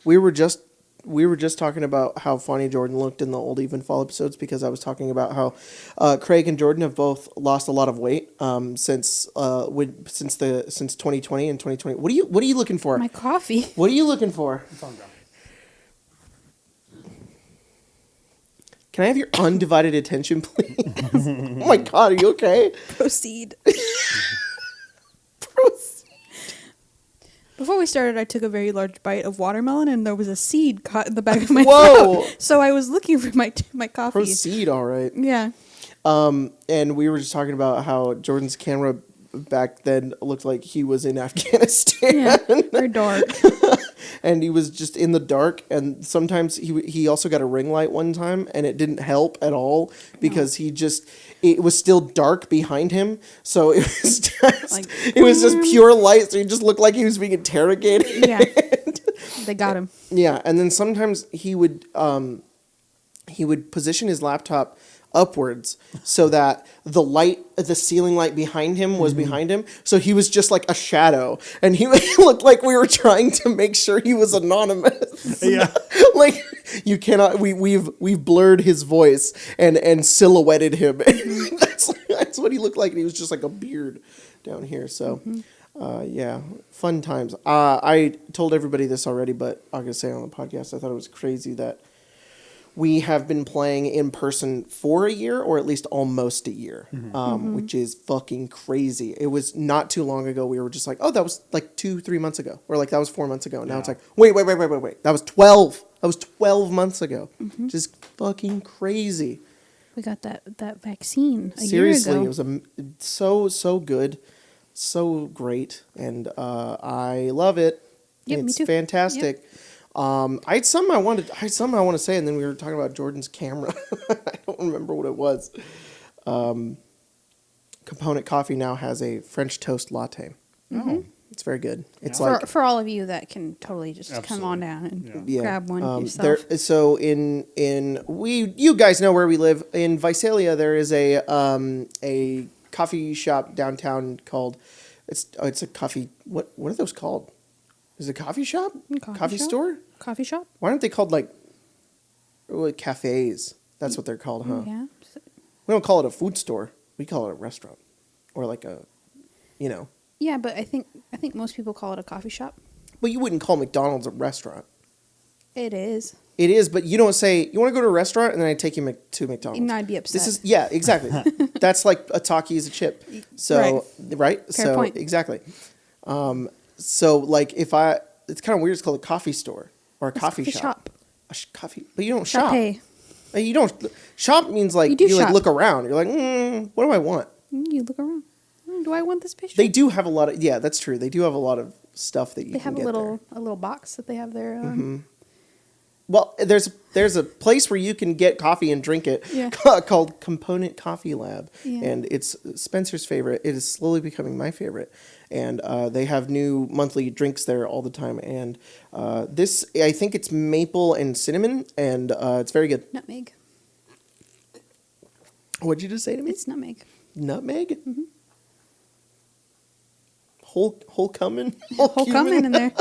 We were just talking about how funny Jordan looked in the old Evenfall episodes because I was talking about how Craig and Jordan have both lost a lot of weight since 2020 and 2020. What are you looking for? My coffee. What are you looking for? It's on ground. Can I have your undivided attention, please? Oh my God, are you okay? Proceed. Proceed. Before we started, I took a very large bite of watermelon, and there was a seed caught in the back of my Whoa. throat. So I was looking for my coffee. Proceed, all right. Yeah. And we were just talking about how Jordan's camera back then looked like he was in Afghanistan. Yeah. Very dark. And he was just in the dark, and sometimes he also got a ring light one time, and it didn't help at all because it was still dark behind him, so it was just pure light, so he just looked like he was being interrogated. Yeah. They got him. Yeah, and then sometimes he would position his laptop upwards so that the ceiling light behind him was behind him, so he was just like a shadow, and he looked like we were trying to make sure he was anonymous. Yeah. Like you cannot we've blurred his voice and silhouetted him. That's what he looked like, and he was just like a beard down here. So yeah, fun times. I told everybody this already, but I'm gonna say it on the podcast, I thought it was crazy that we have been playing in person for a year, or at least almost a year, which is fucking crazy. It was not too long ago. We were just like, oh, that was like 2-3 months ago. Or like, that was 4 months ago. Now it's like, wait. That was 12. That was 12 months ago. Just fucking crazy. We got that vaccine a Seriously, year ago. it was so good. So great. And I love it. Yep, me It's too. fantastic. Yep. I had something I want to say, and then we were talking about Jordan's camera. I don't remember what it was. Component Coffee now has a French toast latte. Oh. It's very good. It's For all of you that can totally just come on down and grab one yourself. You guys know where we live in Visalia. There is a coffee shop downtown called it's a coffee. What are those called? Is it a coffee shop? Coffee store? Coffee shop? Why aren't they called like cafes? That's what they're called, huh? Yeah. We don't call it a food store. We call it a restaurant, or like a. Yeah, but I think most people call it a coffee shop. But you wouldn't call McDonald's a restaurant. It is. It is, but you don't say you want to go to a restaurant and then I take you to McDonald's. And I'd be upset. Exactly. That's like a Takis a chip. So right. Fair point. Exactly. So like it's kind of weird. It's called a coffee store or a coffee shop. Coffee, but you don't shop. You don't shop means like you like look around. You're like, what do I want? You look around. Do I want this pastry? They do have a lot of that's true. They do have a lot of stuff that you can get. They have a little box that they have there. Well, there's a place where you can get coffee and drink it called Component Coffee Lab, and it's Spencer's favorite. It is slowly becoming my favorite, and they have new monthly drinks there all the time. And this, I think it's maple and cinnamon, and it's very good. Nutmeg. What'd you just say to me? It's nutmeg. Nutmeg? Mm-hmm. Whole cumin? Whole cumin in there.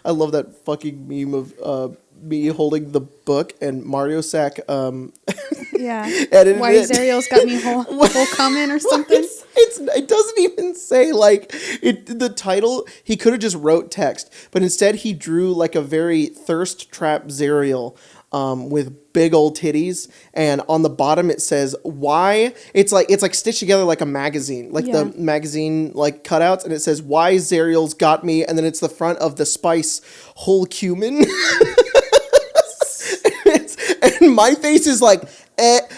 I love that fucking meme of me holding the book and Mario Sack edited Why Zariel's got me whole cumin or something? It doesn't even say like the title. He could have just wrote text, but instead he drew like a very thirst trap Zariel with big old titties, and on the bottom it says why. It's like stitched together like a magazine, like the magazine like cutouts, and it says why Zariel's got me, and then it's the front of the spice whole cumin. And my face is like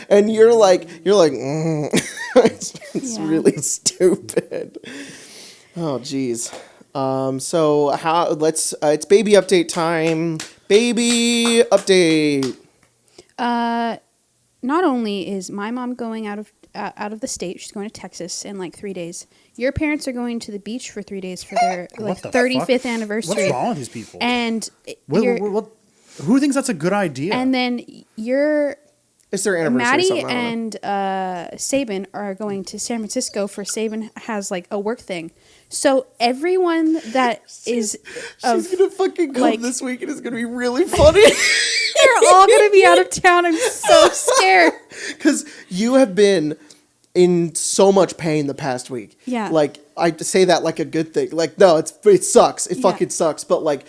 and you're like it's really stupid. Oh geez. So it's baby update time. Baby update. Not only is my mom going out of the state, she's going to Texas in like 3 days. Your parents are going to the beach for 3 days for their 35th anniversary. What's wrong with these people? And who thinks that's a good idea? And then it's their anniversary. Maddie and Sabin are going to San Francisco for Sabin has like a work thing. So everyone that is of She's gonna fucking come like- this week and it's gonna be really funny. they're all gonna be out of town. I'm so scared. Because you have been in so much pain the past week. Yeah. Like, I say that like a good thing. Like, no, it sucks. It fucking sucks. But like,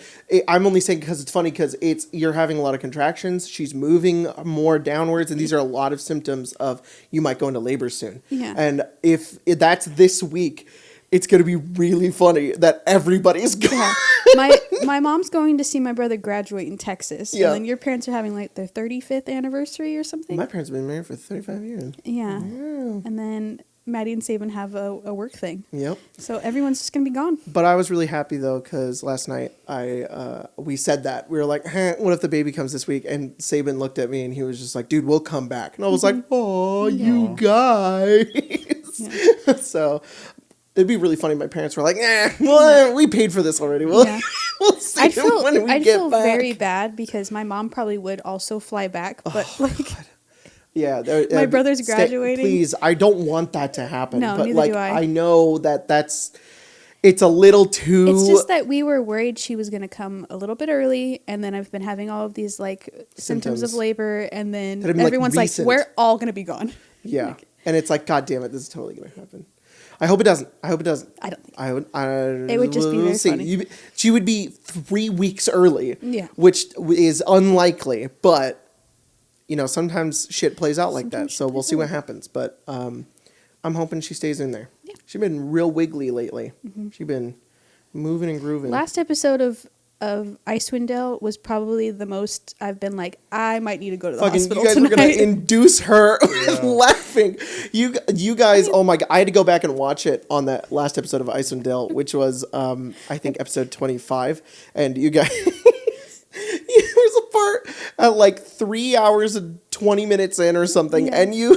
I'm only saying because it's funny because you're having a lot of contractions. She's moving more downwards, and these are a lot of symptoms of you might go into labor soon. Yeah. And if that's this week, it's gonna be really funny that everybody's going. Yeah. My mom's going to see my brother graduate in Texas. Yeah. And then your parents are having like their 35th anniversary or something. My parents have been married for 35 years. Yeah. And then Maddie and Saban have a work thing. Yep. So everyone's just going to be gone. But I was really happy though because last night we said that we were like, what if the baby comes this week? And Saban looked at me and he was just like, dude, we'll come back. And I was like, oh, you guys. Yeah. So it'd be really funny. My parents were like, well, we paid for this already. We'll see I'd feel, when we I'd get feel back. very bad because my mom probably would also fly back, but Yeah, my brother's graduating. Please, I don't want that to happen. No, but neither like, do I. I know it's a little too. It's just that we were worried she was going to come a little bit early, and then I've been having all of these like symptoms of labor, and then That have been, everyone's like, recent. we're all going to be gone. Yeah, and it's like, God damn it, this is totally gonna happen. I hope it doesn't. I don't think. It would just be very funny. She would be 3 weeks early. Yeah. Which is unlikely, but sometimes shit plays out like that. So we'll see what happens. But I'm hoping she stays in there. Yeah. She's been real wiggly lately. She's been moving and grooving. Last episode of Icewind Dale was probably the most I've been like, I might need to go to the hospital you guys tonight. were gonna induce her laughing. You guys, oh my god! I had to go back and watch it on that last episode of Icewind Dale, which was I think episode 25, and you guys. There's a part at like 3 hours and 20 minutes in or something, and you're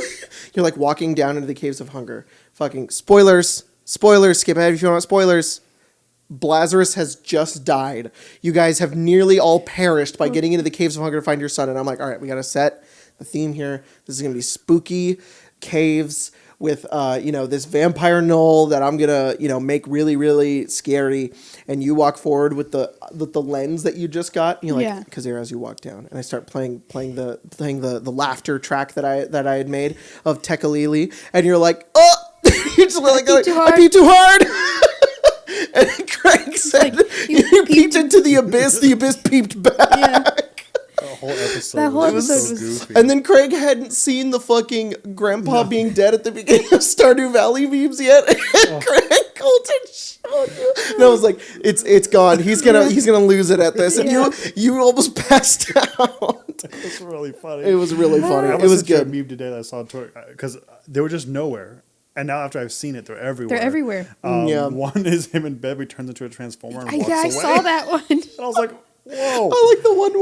like walking down into the caves of hunger. Fucking spoilers! Skip ahead if you want spoilers. Lazarus has just died. You guys have nearly all perished by getting into the caves of hunger to find your son. And I'm like, all right, we got to set the theme here. This is going to be spooky caves with, this vampire knoll that I'm going to, make really, really scary. And you walk forward with the lens that you just got. And you're like, Kazera, as you walk down. And I start playing the laughter track that I had made of Tekalili. And you're like, oh, you're just like, I peed too hard. And Craig said, you peeped into the abyss peeped back. Yeah. The whole episode. That whole was episode so was- goofy. And then Craig hadn't seen the fucking grandpa being dead at the beginning of Stardew Valley memes yet. And Craig Colton showed you. And I was like, it's gone. He's gonna lose it at this. And you almost passed out. It was really funny. It was really funny. I It was good. good. A meme today that I saw on Twitter because they were just nowhere. And now after I've seen it, they're everywhere. They're everywhere. One is him in bed, he turns into a transformer and walks away. I saw that one. And I was like, whoa. I like the one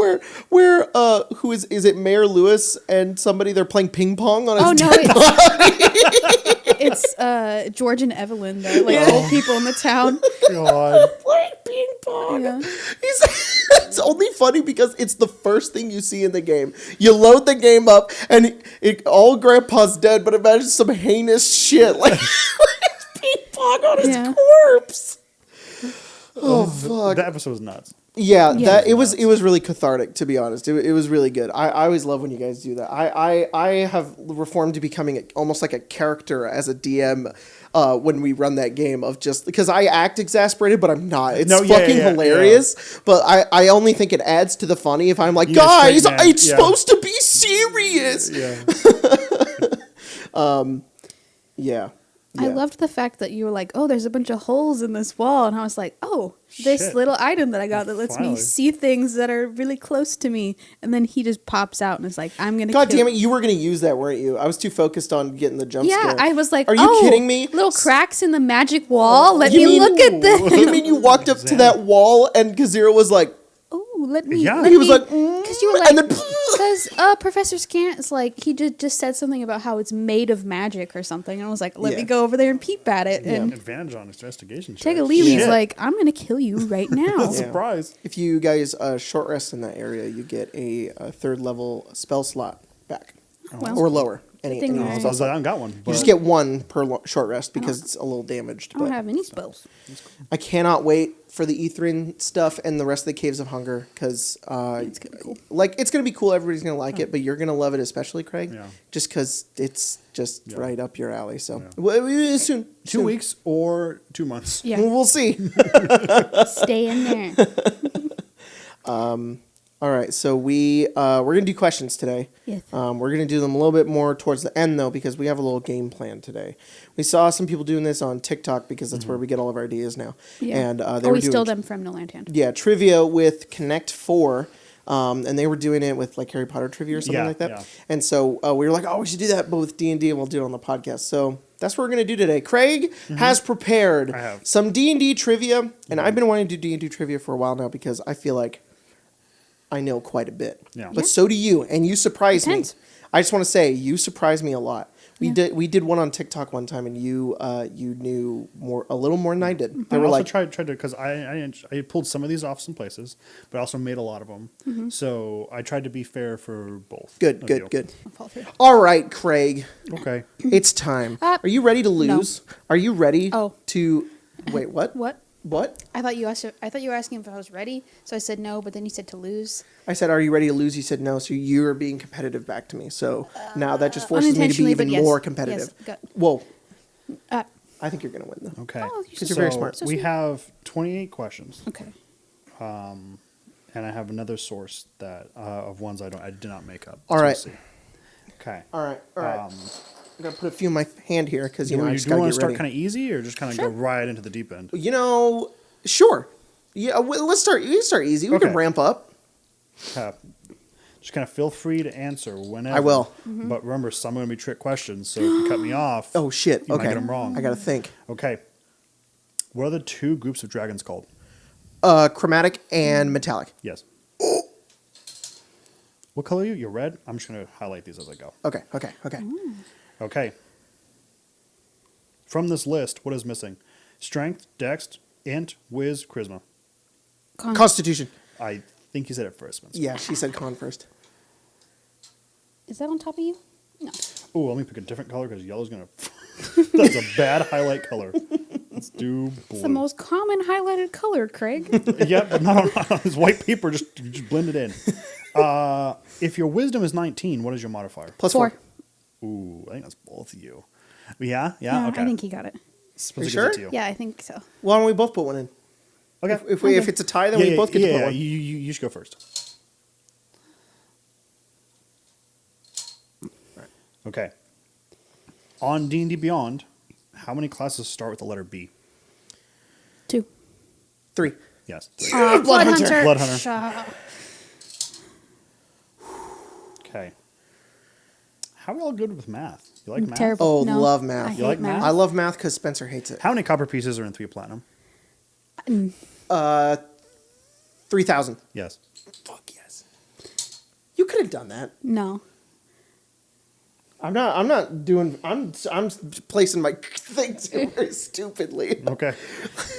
where who is it Mayor Lewis and somebody they're playing ping pong on his dead body. It's George and Evelyn, the old people in the town. God. Playing ping pong. Yeah. It's only funny because it's the first thing you see in the game. You load the game up and all Grandpa's dead, but imagine some heinous shit like ping pong on his corpse. Oh fuck! That episode was nuts. Yeah, that it was really cathartic, to be honest. It was really good. I always love when you guys do that. I have reformed to becoming almost like a character as a DM when we run that game of just because I act exasperated, but I'm not. It's hilarious. Yeah. But I only think it adds to the funny if I'm like, guys, it's supposed to be serious. Yeah. I loved the fact that you were like, oh, there's a bunch of holes in this wall. And I was like, oh, this little item that I got that lets me see things that are really close to me. And then he just pops out and is like, I'm going to God damn it, you were going to use that, weren't you? I was too focused on getting the jump scare. Yeah, I was like, are you kidding me? Little cracks in the magic wall. Let me look at this. You mean you walked up to that wall and Kazira was like, oh, let me. Yeah. Let he was me, like, because you were like, because Professor Scant's like, he just said something about how it's made of magic or something. And I was like, let me go over there and peep at it. And advantage on investigation. Tegalili's like, I'm going to kill you right now. Surprise. If you guys short rest in that area, you get a third level spell slot back. Or lower. any thing I was like, I haven't got one. You But just get one per short rest because it's a little damaged. I don't But have any spells. I cannot wait for the Ethrin stuff and the rest of the Caves of Hunger because It's gonna be cool. like it's gonna be cool. Everybody's gonna like it, but you're gonna love it, especially Craig, Yeah. just because it's just Yeah. right up your alley. So Yeah. well, soon, 2 weeks or 2 months. Yeah. We'll see. Stay in there. All right, so we're gonna do questions today. Yes. We're gonna do them a little bit more towards the end though, because we have a little game plan today. We saw some people doing this on TikTok because that's where we get all of our ideas now. Yeah. And they we were doing stole them from No Land Hand. yeah trivia with Connect 4. And they were doing it with like Harry Potter trivia or something Yeah, like that. yeah. And so we were like, oh, we should do that, but with D&D, and we'll do it on the podcast. So that's what we're going to do today. Craig has prepared I have. some D&D trivia, and I've been wanting to do D&D trivia for a while now because I feel like I know quite a bit. Yeah. But so do you, and you surprised me. Depends. I just want to say, you surprised me a lot. We Yeah. did one on TikTok one time, and you knew a little more than I did. They I were also like, tried to because I pulled some of these off some places, but I also made a lot of them. So I tried to be fair for both. good, of good, you. good. I'll fall through. All right, Craig. Okay. It's time. Uh, Are you ready to no. lose? Are you ready Oh. to wait, what? What? What? I thought you were asking if I was ready, so I said no. But then you said to lose. I said, are you ready to lose? You said no, so you're being competitive back to me. So now that just forces me to be unintentionally, even but yes. more competitive. Yes, Whoa. Uh, I think you're going to win, though. Okay. Oh, you're Because you're very smart. So we sweet. have 28 questions, okay. and I have another source that of ones I did not make up. All So we'll right. see. Okay. All right. I'm going to put a few in my hand here because, you know, I do just you got to want get to start ready. kind of easy or just kind of Sure. go right into the deep end? You know, sure. Yeah, let's start. You can start easy. We can Okay. ramp up. Just kind of feel free to answer whenever. I will. But remember, some are going to be trick questions, so if you cut me off, Oh, shit. you might Okay. get them wrong. I got to think. Okay. What are the two groups of dragons called? Chromatic and metallic. Yes. What color are you? You're red? I'm just going to highlight these as I go. Okay. Okay. From this list, what is missing? Strength, dex, int, whiz, charisma. Constitution. I think you said it first, Spencer. Yeah, she said con first. Is that on top of you? No. Oh, let me pick a different color because yellow's going to... That's a bad highlight color. Let's do blue. It's the most common highlighted color, Craig. Yep, but not on this white paper. Just blend it in. If your wisdom is 19, what is your modifier? +4. Ooh, I think that's both of you. Yeah. Okay. I think he got it. Spencer You gives sure? it to you. Yeah, I think so. Why don't we both put one in? Okay. If it's a tie, then we both get to put one. You should go first. Okay. On D&D Beyond, how many classes start with the letter B? 2. 3. Yes. Blood Hunter. Blood Hunter. Shah. Okay. How are we all good with math? You like math? Terrible. Oh, No, love math. I You hate like math? I love math because Spencer hates it. How many copper pieces are in 3 platinum? 3,000. Yes. Fuck yes. You could have done that. No. I'm placing my things in very stupidly. Okay.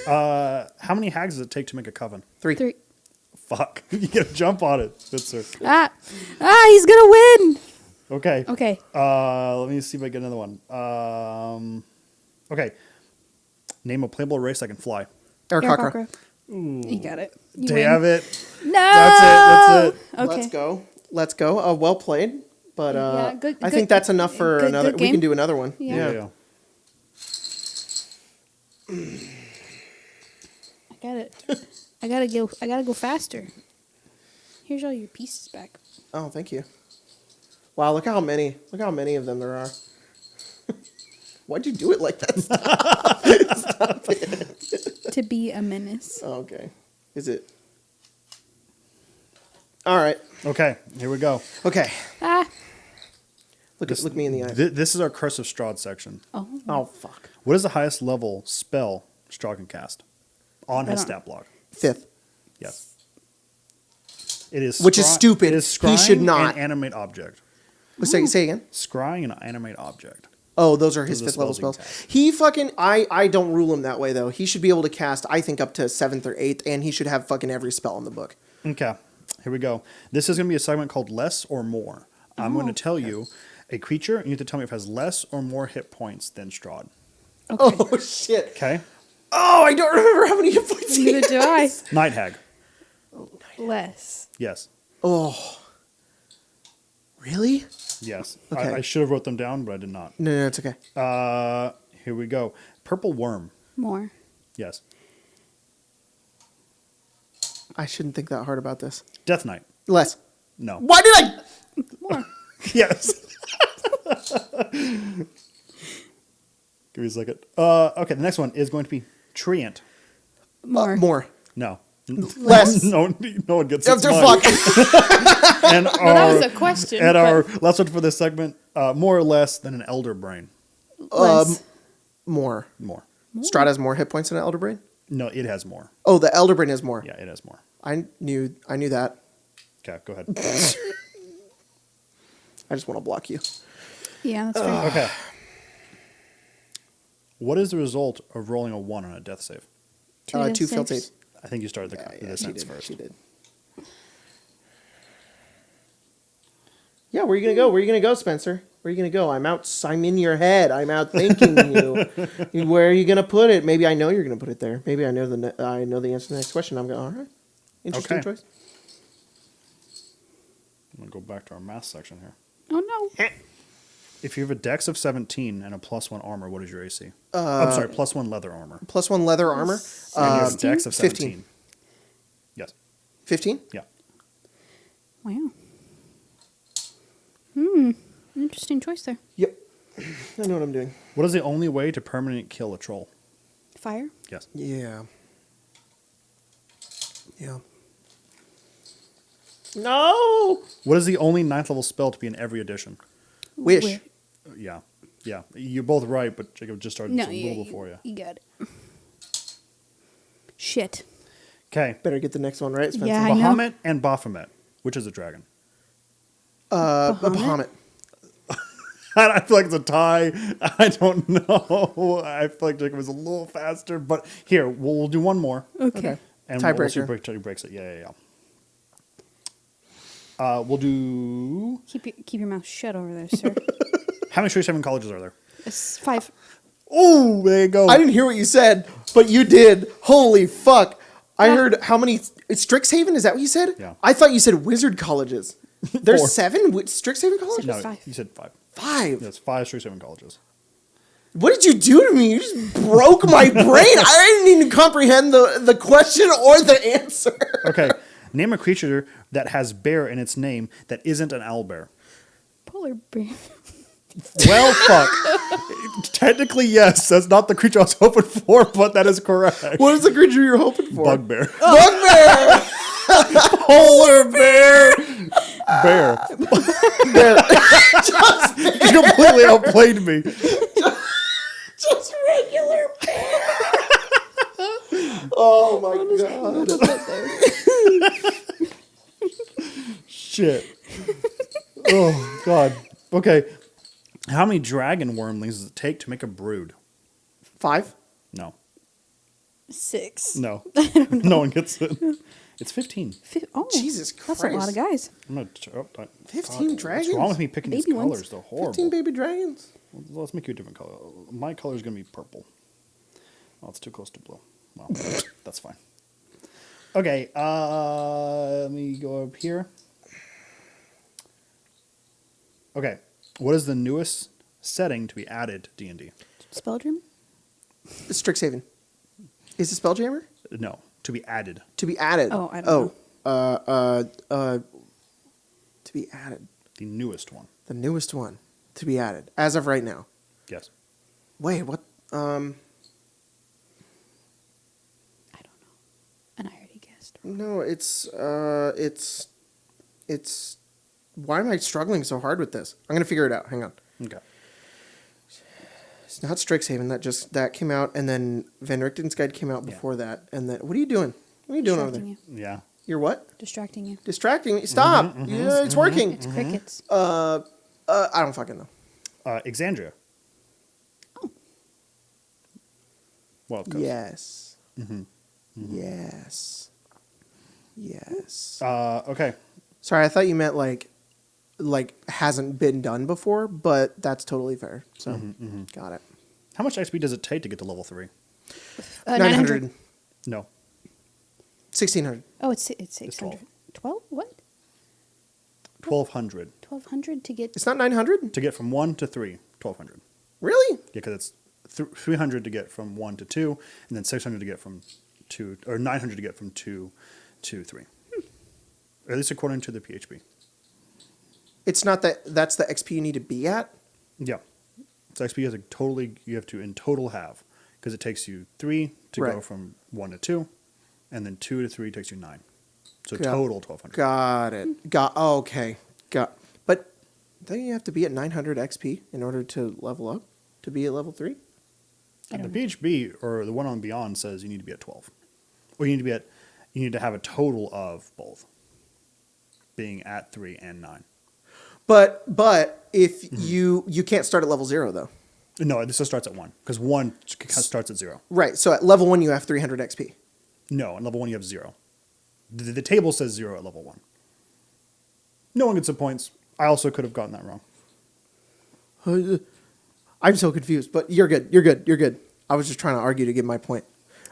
How many hags does it take to make a coven? 3. Fuck. You get a jump on it, Spitzer. He's gonna win. Okay. Okay. Let me see if I get another one. Okay. Name a playable race that can fly. Aarakocra. You got it. You Damn win. it. No. That's it. Okay. Let's go. Well played. But Yeah, good- I good- think that's enough for good- another. good We can game. do another one. Yeah. Yeah. I got it. I gotta go faster. Here's all your pieces back. Oh, thank you. Wow, look how many of them there are. Why'd you do it like that? Stop it. To be a menace. Oh, okay. Is it? All right. Okay. Here we go. Okay. This- Look me in the eye. This is our Curse of Strahd section. Oh. Oh, fuck. What is the highest level spell Strahd can cast? On his I don't- stat block. 5th. Yes. It is Which is stupid. It is He scrying should not. and animate object. Say again. Scrying and animate object. Oh, those are his Those are 5th level spells spells. you can cast. He fucking I don't rule him that way though. He should be able to cast I think up to 7th or 8th, and he should have fucking every spell in the book. Okay. Here we go. This is going to be a segment called Less or More. I'm going to tell you, A creature, you need to tell me if it has less or more hit points than Strahd. Okay. Oh shit. Okay? Oh, I don't remember how many hit points he Neither do I. has. Night Hag. Less. Yes. Oh. Really? Yes. Okay. I should have wrote them down, but I did not. No, it's okay. Here we go. Purple Worm. More. Yes. I shouldn't think that hard about this. Death Knight. Less. No. Why did I? More. Yes. Give me a second. Okay, the next one is going to be Treant. More. More. No. Less. No one gets After it. fuck. And Well, that was a question. and but our last one for this segment, more or less than an Elder Brain. less. More. More. Strahd has more hit points than an Elder Brain? No, it has more. Oh, the Elder Brain has more. Yeah, it has more. I knew that. Okay, go ahead. I just want to block you. Yeah, that's fair. Okay. What is the result of rolling a 1 on a death save? Two failed saves. I think you started the She sentence did. first. She did. Yeah, where are you gonna go? Where are you gonna go, Spencer? Where are you gonna go? I'm in your head. I'm out thinking you. Where are you gonna put it? Maybe I know you're gonna put it there. Maybe I know the answer to the next question. I'm going. All right. Interesting Okay. choice. I'm going to go back to our math section here. Oh no. If you have a dex of 17 and a +1 armor, what is your AC? I'm sorry, +1 leather armor. +1 leather armor. And you have a dex of 17. 15. Yes. 15. Yeah. Wow. Interesting choice there. Yep. I know what I'm doing. What is the only way to permanently kill a troll? Fire. Yes. Yeah. Yeah. No. What is the only 9th level spell to be in every edition? Wish. Where- Yeah. Yeah. You're both right, but Jacob just started No, just a little before you. You got it. Shit. Okay. Better get the next one right, Spencer. Yeah, I know. Bahamut and Baphomet. Which is a dragon? Bahamut. I feel like it's a tie. I don't know. I feel like Jacob is a little faster, but here we'll do one more. Okay. And Tiebreaker. we'll see who breaks it. Yeah. We'll do. Keep your mouth shut over there, sir. How many Straight 7 colleges are there? It's 5. Oh, there you go. I didn't hear what you said, but you did. Holy fuck. I heard how many... Strixhaven, is that what you said? Yeah. I thought you said wizard colleges. There's 4. 7 Strixhaven colleges? No, 5. you said 5. 5. That's 5 Straight 7 colleges. What did you do to me? You just broke my brain. I didn't even comprehend the question or the answer. Okay. Name a creature that has bear in its name that isn't an owlbear. Polar bear. Well, fuck. Technically, yes. That's not the creature I was hoping for, but that is correct. What is the creature you're hoping for? Bugbear. Bugbear! Polar bear. Bear. Bear. You completely outplayed me. Just regular bear. Oh my god. Shit. Oh, God. Okay. How many dragon wormlings does it take to make a brood? 5? No. 6. No. No one gets it. It's 15. Oh, Jesus Christ. That's a lot of guys. I'm not, 15 dragons? What's wrong with me picking these Baby ones. colors? They're horrible. 15 baby dragons. Let's make you a different color. My color is going to be purple. Oh, it's too close to blue. Well, that's fine. Okay, let me go up here. Okay, what is the newest setting to be added to D&D? Spelldream? Strixhaven. Is it Spelljammer? No, to be added. To be added. Oh, I don't know. To be added. The newest one. The newest one to be added as of right now. Yes. Wait, what? I don't know. And I already guessed. No, it's. Why am I struggling so hard with this? I'm gonna figure it out. Hang on. Okay. It's not Strixhaven. That came out, and then Van Richten's Guide came out before that, and then what are you doing? What are you doing over there? Distracting you. Yeah. You're what? Distracting you. Distracting me. Stop. Yeah, it's working. It's crickets. I don't fucking know. Exandria. Oh. Wild Coast. Yes. Yes. Yes. Okay. Sorry, I thought you meant like like hasn't been done before, but that's totally fair. So got it. How much XP does it take to get to level 3? 900. No. 1600. Oh, it's 600. 12? What? 1200. 1200 to get. It's not 900? To get from 1 to 3, 1200. Really? Yeah, because it's 300 to get from 1 to 2, and then 600 to get from 2, or 900 to get from 2 to 3. Or at least according to the PHP. It's not that's the XP you need to be at? Yeah. So XP you have to in total have, because it takes you 3 to go from 1 to 2, and then 2 to 3 takes you 9. So total 1200. Got it. Okay. But don't you have to be at 900 XP in order to level up? To be at level 3? The PHP or the one on Beyond says you need to be at 12. Or you need to have a total of both. Being at 3 and 9. But if you can't start at level 0 though. No, this just starts at 1, because 1 starts at 0. Right. So at level 1 you have 300 XP. No, at level 1 you have 0. The table says 0 at level 1. No one gets the points. I also could have gotten that wrong. I'm so confused, but you're good. You're good. I was just trying to argue to get my point.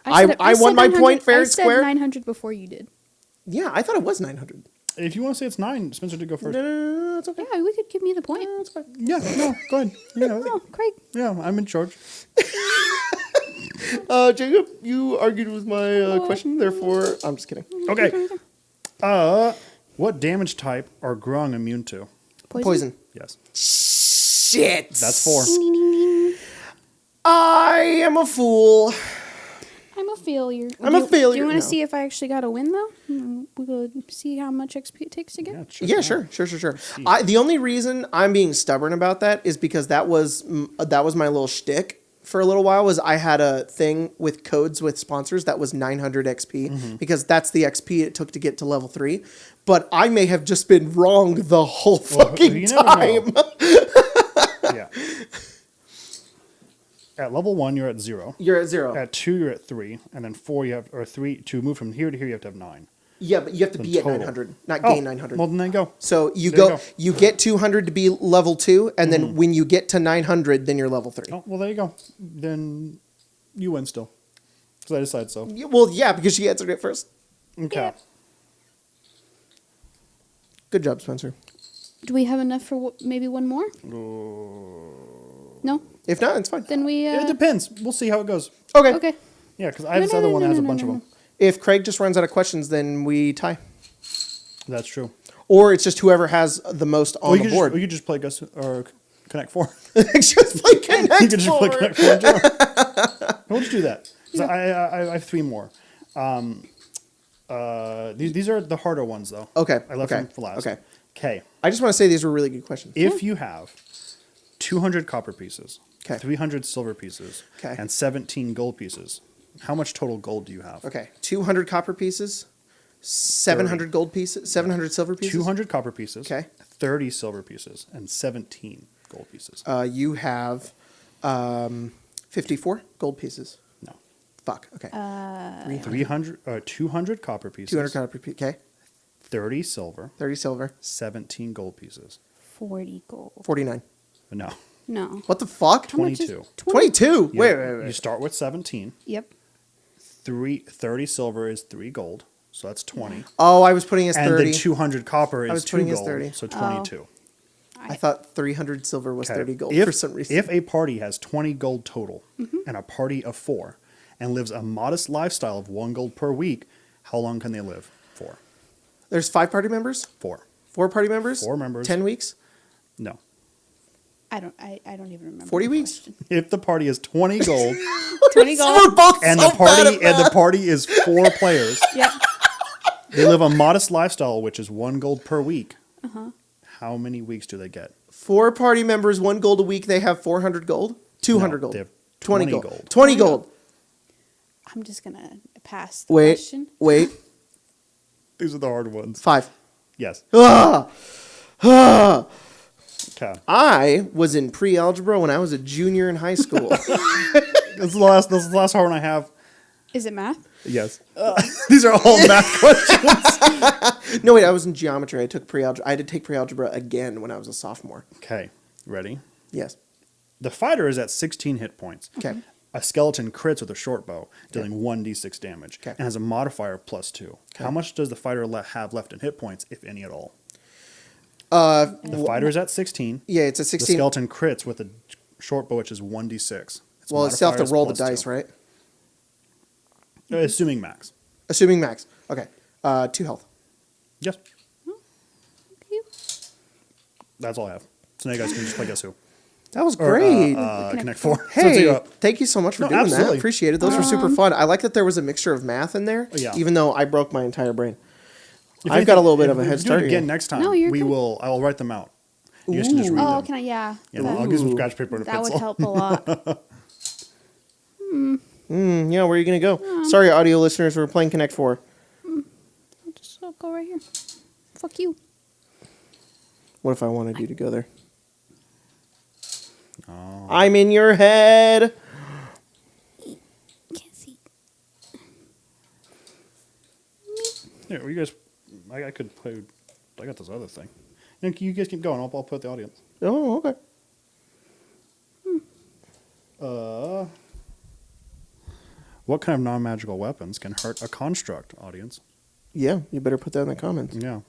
I won my point fair and square. I said 900 before you did. Yeah, I thought it was 900. If you want to say it's 9, Spencer did go first. No, it's okay. Yeah, we could give me the point. That's fine. Yeah, no, go ahead. No, Craig. Yeah, I'm in charge. Jacob, you argued with my question, therefore I'm just kidding. Okay. What damage type are Grung immune to? Poison. Yes. Shit. That's 4. I am a fool. I'm a failure. I'm a failure. Do you want No. to see if I actually got a win, though? We could see how much XP it takes to get. Yeah, sure. The only reason I'm being stubborn about that is because that was my little shtick for a little while. Was I had a thing with codes with sponsors that was 900 XP because that's the XP it took to get to level 3. But I may have just been wrong the whole fucking time. Yeah. At level 1, you're at 0. You're at 0. At 2, you're at 3, and then 4, you have, or 3 to move from here to here, you have to have 9. Yeah, but you have to be total. at 900, not gain 900. Well, then there you go. So you There you go, go. you get 200 to be level 2, and then when you get to 900, then you're level 3. Oh, well, there you go. Then you win still. Because I decided so. Well, yeah, because she answered it first. Okay. Yeah. Good job, Spencer. Do we have enough for maybe one more? No? If not, it's fine. Then we... It depends. We'll see how it goes. Okay. Okay. Yeah, because I have this other one that has a bunch of them. If Craig just runs out of questions, then we tie. That's true. Or it's just whoever has the most on the board. Or you just play Gus or Connect 4. Just play Connect You can just play 4. Connect 4 in general. We'll just do that. 'Cause I have 3 more. These are the harder ones, though. Okay. I left them for last. Okay. I just want to say these were really good questions. If you have 200 copper pieces, 'Kay. 300 silver pieces, 'Kay. and 17 gold pieces, how much total gold do you have? Okay. 200 copper pieces, 700 gold pieces, 700 silver pieces. 200 copper pieces, 'Kay. 30 silver pieces, and 17 gold pieces. You have 54 gold pieces. No. Fuck. Okay. 200 copper pieces. 200 copper pieces. Okay. 30 silver, 30 silver. 17 gold pieces. 40 gold. 49. No. No. What the fuck? How much is 22. 22. You- Wait. You start with 17. Yep. 30 silver is 3 gold, so that's 20. Oh, I was putting as And 30. then 200 copper was is 2 putting as gold, 30. so 22. I thought 300 silver was Okay. 30 gold if, for some reason. If a party has 20 gold total and a party of 4 and lives a modest lifestyle of 1 gold per week, how long can they live for? There's 5 party members? 4. 4 party members? 4 members. 10 weeks? No. I don't even remember. 40 the weeks? question. If the party is 20 gold 20 We're gold. both and so the bad at math. party is 4 players, Yep. they live a modest lifestyle, which is 1 gold per week. How many weeks do they get? 4 party members, 1 gold a week. They have 400 gold? 200 No, gold. they have 20 20 gold. gold. 20 gold. I'm just going to pass the Wait. question. Wait. These are the hard ones. 5. Yes. Ah! Ah! Okay. I was in pre-algebra when I was a junior in high school. This is the last hard one I have. Is it math? Yes. These are all math questions. No, wait, I was in geometry. I took pre-algebra. I had to take pre-algebra again when I was a sophomore. Okay, ready? Yes. The fighter is at 16 hit points. Okay. A skeleton crits with a short bow, dealing 1d6 damage, Okay. and has a modifier of +2. Okay. How much does the fighter have left in hit points, if any at all? The fighter is at 16. Yeah, it's a The 16. skeleton crits with a short bow, which is 1d6. Its Well, it's still have to modifier is roll the +2. dice, right? Assuming max. Assuming max. Okay. 2 health. Yes. Cute. That's all I have. So now you guys can just play Guess Who. That was Or, great. Connect 4. So Hey, you're up. thank you so much for No, doing absolutely. that. Appreciate it. Those were super fun. I like that there was a mixture of math in there, Yeah. even though I broke my entire brain. If I've got a little bit if of a we head do start it again here. next time. No, you're we good. will. I will write them out. You guys can just read Oh, them. can I? Yeah. Yeah, I'll get some scratch paper and a That would pencil. help a lot. Yeah, where are you going to go? Sorry, audio listeners, we're playing Connect 4. I'll go right here. Fuck you. What if I wanted you to go there? Oh. I'm in your head. Can't see. Yeah, well, you guys. I could play. I got this other thing. You guys keep going. I'll put the audience. Oh, okay. What kind of non-magical weapons can hurt a construct, audience? Yeah, you better put that in the comments. Yeah.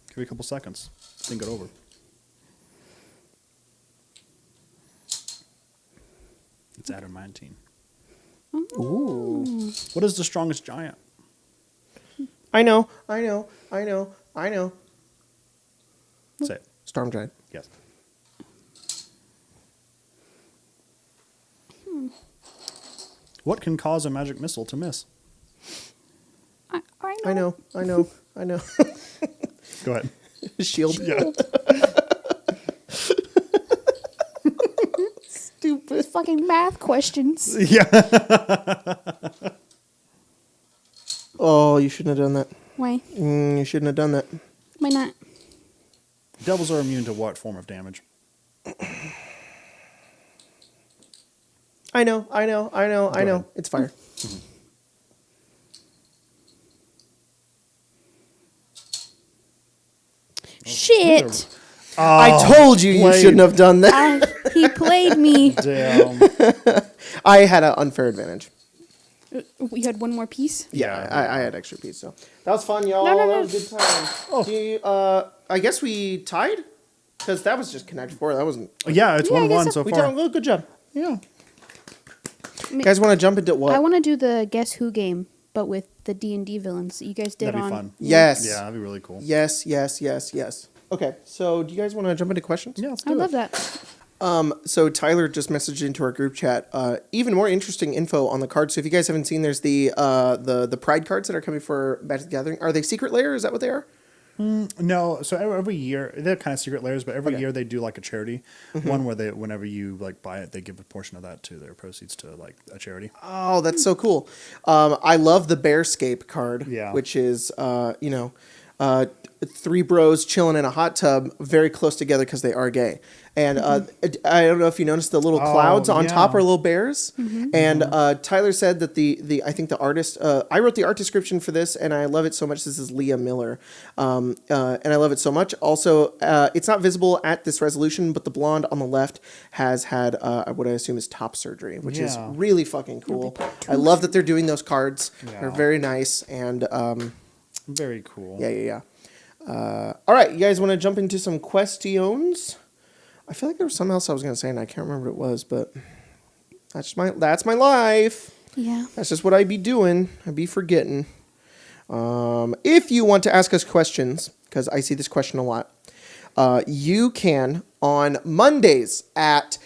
Give me a couple seconds. Think it over. It's Adam 19. Ooh. What is the strongest giant? I know. Say it. Storm Giant. Yes. What can cause a magic missile to miss? I know. I know. Go ahead. Shield. Yeah. Stupid. Fucking math questions. Yeah. Oh, you shouldn't have done that. Why? You shouldn't have done that. Why not? Devils are immune to what form of damage? I know. ahead. It's fire. Shit. I told you played. shouldn't have done that. He played me. Damn. I had an unfair advantage. We had one more piece. Yeah, I had extra piece, so that was fun, y'all. No. That was a good time. Do you, I guess we tied because that was just Connect 4. That wasn't. Yeah, it's Yeah, I 1-1 guess so We far. did a good job. Yeah. You guys want to jump into what? I want to do the Guess Who game, but with the D&D villains that you guys did That'd be on. fun. Yes. Yeah, that'd be really cool. Yes. Okay, so do you guys want to jump into questions? Yeah, let's I do love it. that. So Tyler just messaged into our group chat. Even more interesting info on the cards. So if you guys haven't seen, there's the Pride cards that are coming for Magic the Gathering. Are they Secret Lair? Is that what they are? No, so every year they're kind of secret layers, but every Okay. year they do like a charity one where whenever you like buy it, they give a portion of that to their proceeds to like a charity. Oh, that's so cool. I love the Bearscape card, Yeah. which is, three bros chilling in a hot tub very close together because they are gay. And I don't know if you noticed the little clouds on top yeah. are little bears. And Tyler said that I think the artist, I wrote the art description for this and I love it so much. This is Leah Miller. And I love it so much. Also, it's not visible at this resolution, but the blonde on the left has had what I assume is top surgery, which is Yeah. really fucking cool. I love that they're doing those cards. Yeah. They're very nice. And Very cool. yeah. All right, you guys want to jump into some questions? I feel like there was something else I was going to say, and I can't remember what it was, but that's my life. Yeah. That's just what I be doing. I be forgetting. If you want to ask us questions, because I see this question a lot, you can on Mondays at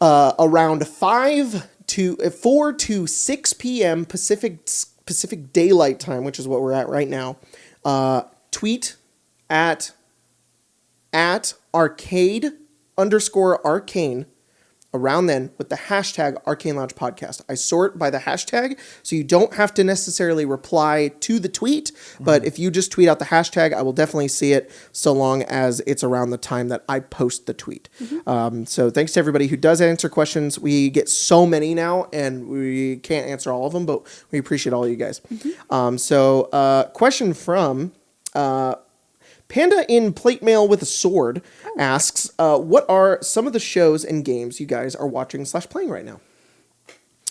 around 4 to 6 p.m. Pacific Daylight Time, which is what we're at right now. Tweet at arcade_arcane around then with the hashtag Arcane Lounge Podcast. I sort by the hashtag, so you don't have to necessarily reply to the tweet, but if you just tweet out the hashtag, I will definitely see it so long as it's around the time that I post the tweet. So thanks to everybody who does answer questions. We get so many now, and we can't answer all of them, but we appreciate all of you guys. Question from... Panda in plate mail with a sword asks, what are some of the shows and games you guys are watching / playing right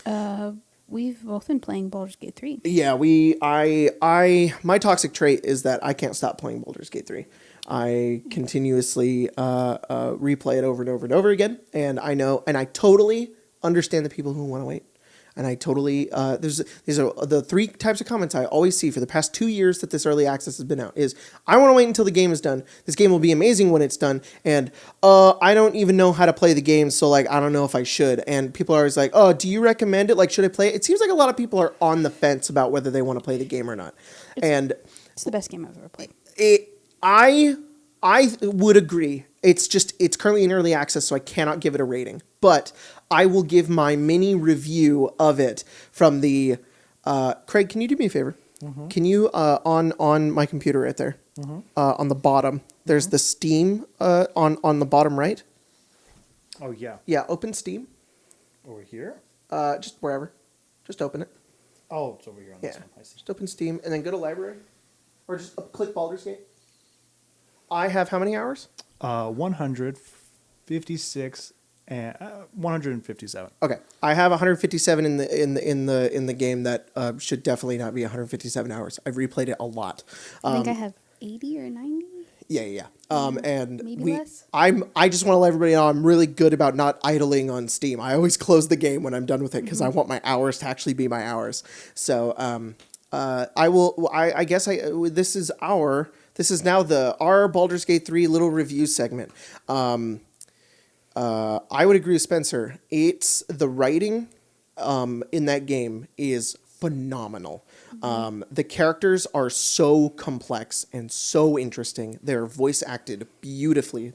now? We've both been playing Baldur's Gate 3. Yeah, my toxic trait is that I can't stop playing Baldur's Gate 3. I continuously replay it over and over and over again, and I totally understand the people who want to wait. And I totally, these are the 3 types of comments I always see for the past 2 years that this early access has been out is, I want to wait until the game is done. This game will be amazing when it's done. And I don't even know how to play the game, so like, I don't know if I should. And people are always like, oh, do you recommend it? Like, should I play it? It seems like a lot of people are on the fence about whether they want to play the game or not. It's the best game I've ever played. I would agree. It's currently in early access, so I cannot give it a rating. But I will give my mini review of it from the... Craig, can you do me a favor? Mm-hmm. Can you, on my computer right there, on the bottom, there's the Steam on the bottom right. Oh, yeah. Yeah, open Steam. Over here? Just wherever. Just open it. Oh, it's over here on this one. I see. Just open Steam and then go to Library. Or just click Baldur's Gate. I have how many hours? 156 and 157. Okay, I have 157 in the game that should definitely not be 157 hours. I've replayed it a lot. I think I have 80 or 90. Yeah. And maybe less. I just want to let everybody know I'm really good about not idling on Steam. I always close the game when I'm done with it because I want my hours to actually be my hours. So I will. I guess this is now our Baldur's Gate 3 little review segment. I would agree with Spencer. The writing in that game is phenomenal. The characters are so complex and so interesting. They're voice acted beautifully.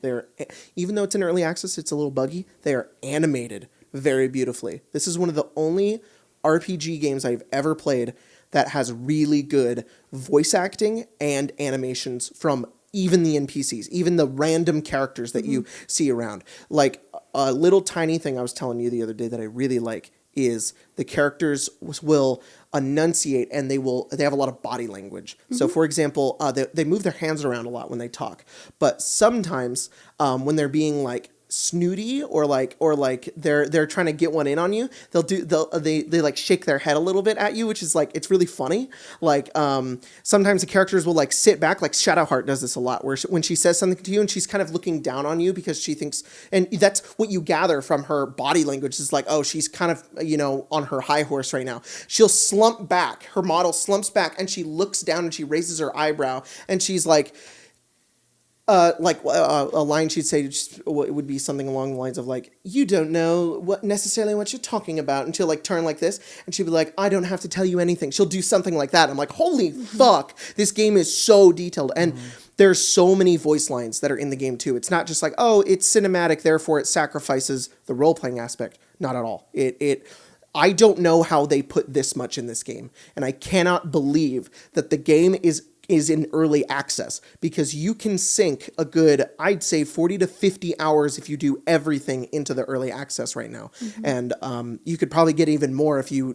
Even though it's in early access, it's a little buggy. They are animated very beautifully. This is one of the only RPG games I've ever played that has really good voice acting and animations from even the NPCs, even the random characters that you see around. Like a little tiny thing I was telling you the other day that I really like is the characters will enunciate and they have a lot of body language. So for example, they move their hands around a lot when they talk, but sometimes when they're being like snooty or like they're trying to get one in on you, they like shake their head a little bit at you, which is like, it's really funny. Like sometimes the characters will like sit back, like Shadowheart does this a lot, where when she says something to you and she's kind of looking down on you because she thinks, and that's what you gather from her body language, is like, oh, she's kind of on her high horse right now. She'll slump back, her model slumps back, and she looks down and she raises her eyebrow and she's like a line she'd say would be something along the lines of like, you don't know what you're talking about, and she'll like turn like this and she'll be like, I don't have to tell you anything. She'll do something like that. I'm like, holy fuck, this game is so detailed. And there's so many voice lines that are in the game too. It's not just like, oh, it's cinematic, therefore it sacrifices the role-playing aspect. Not at all. I don't know how they put this much in this game, and I cannot believe that the game is in early access, because you can sink a good, I'd say 40 to 50 hours if you do everything into the early access right now. And you could probably get even more if you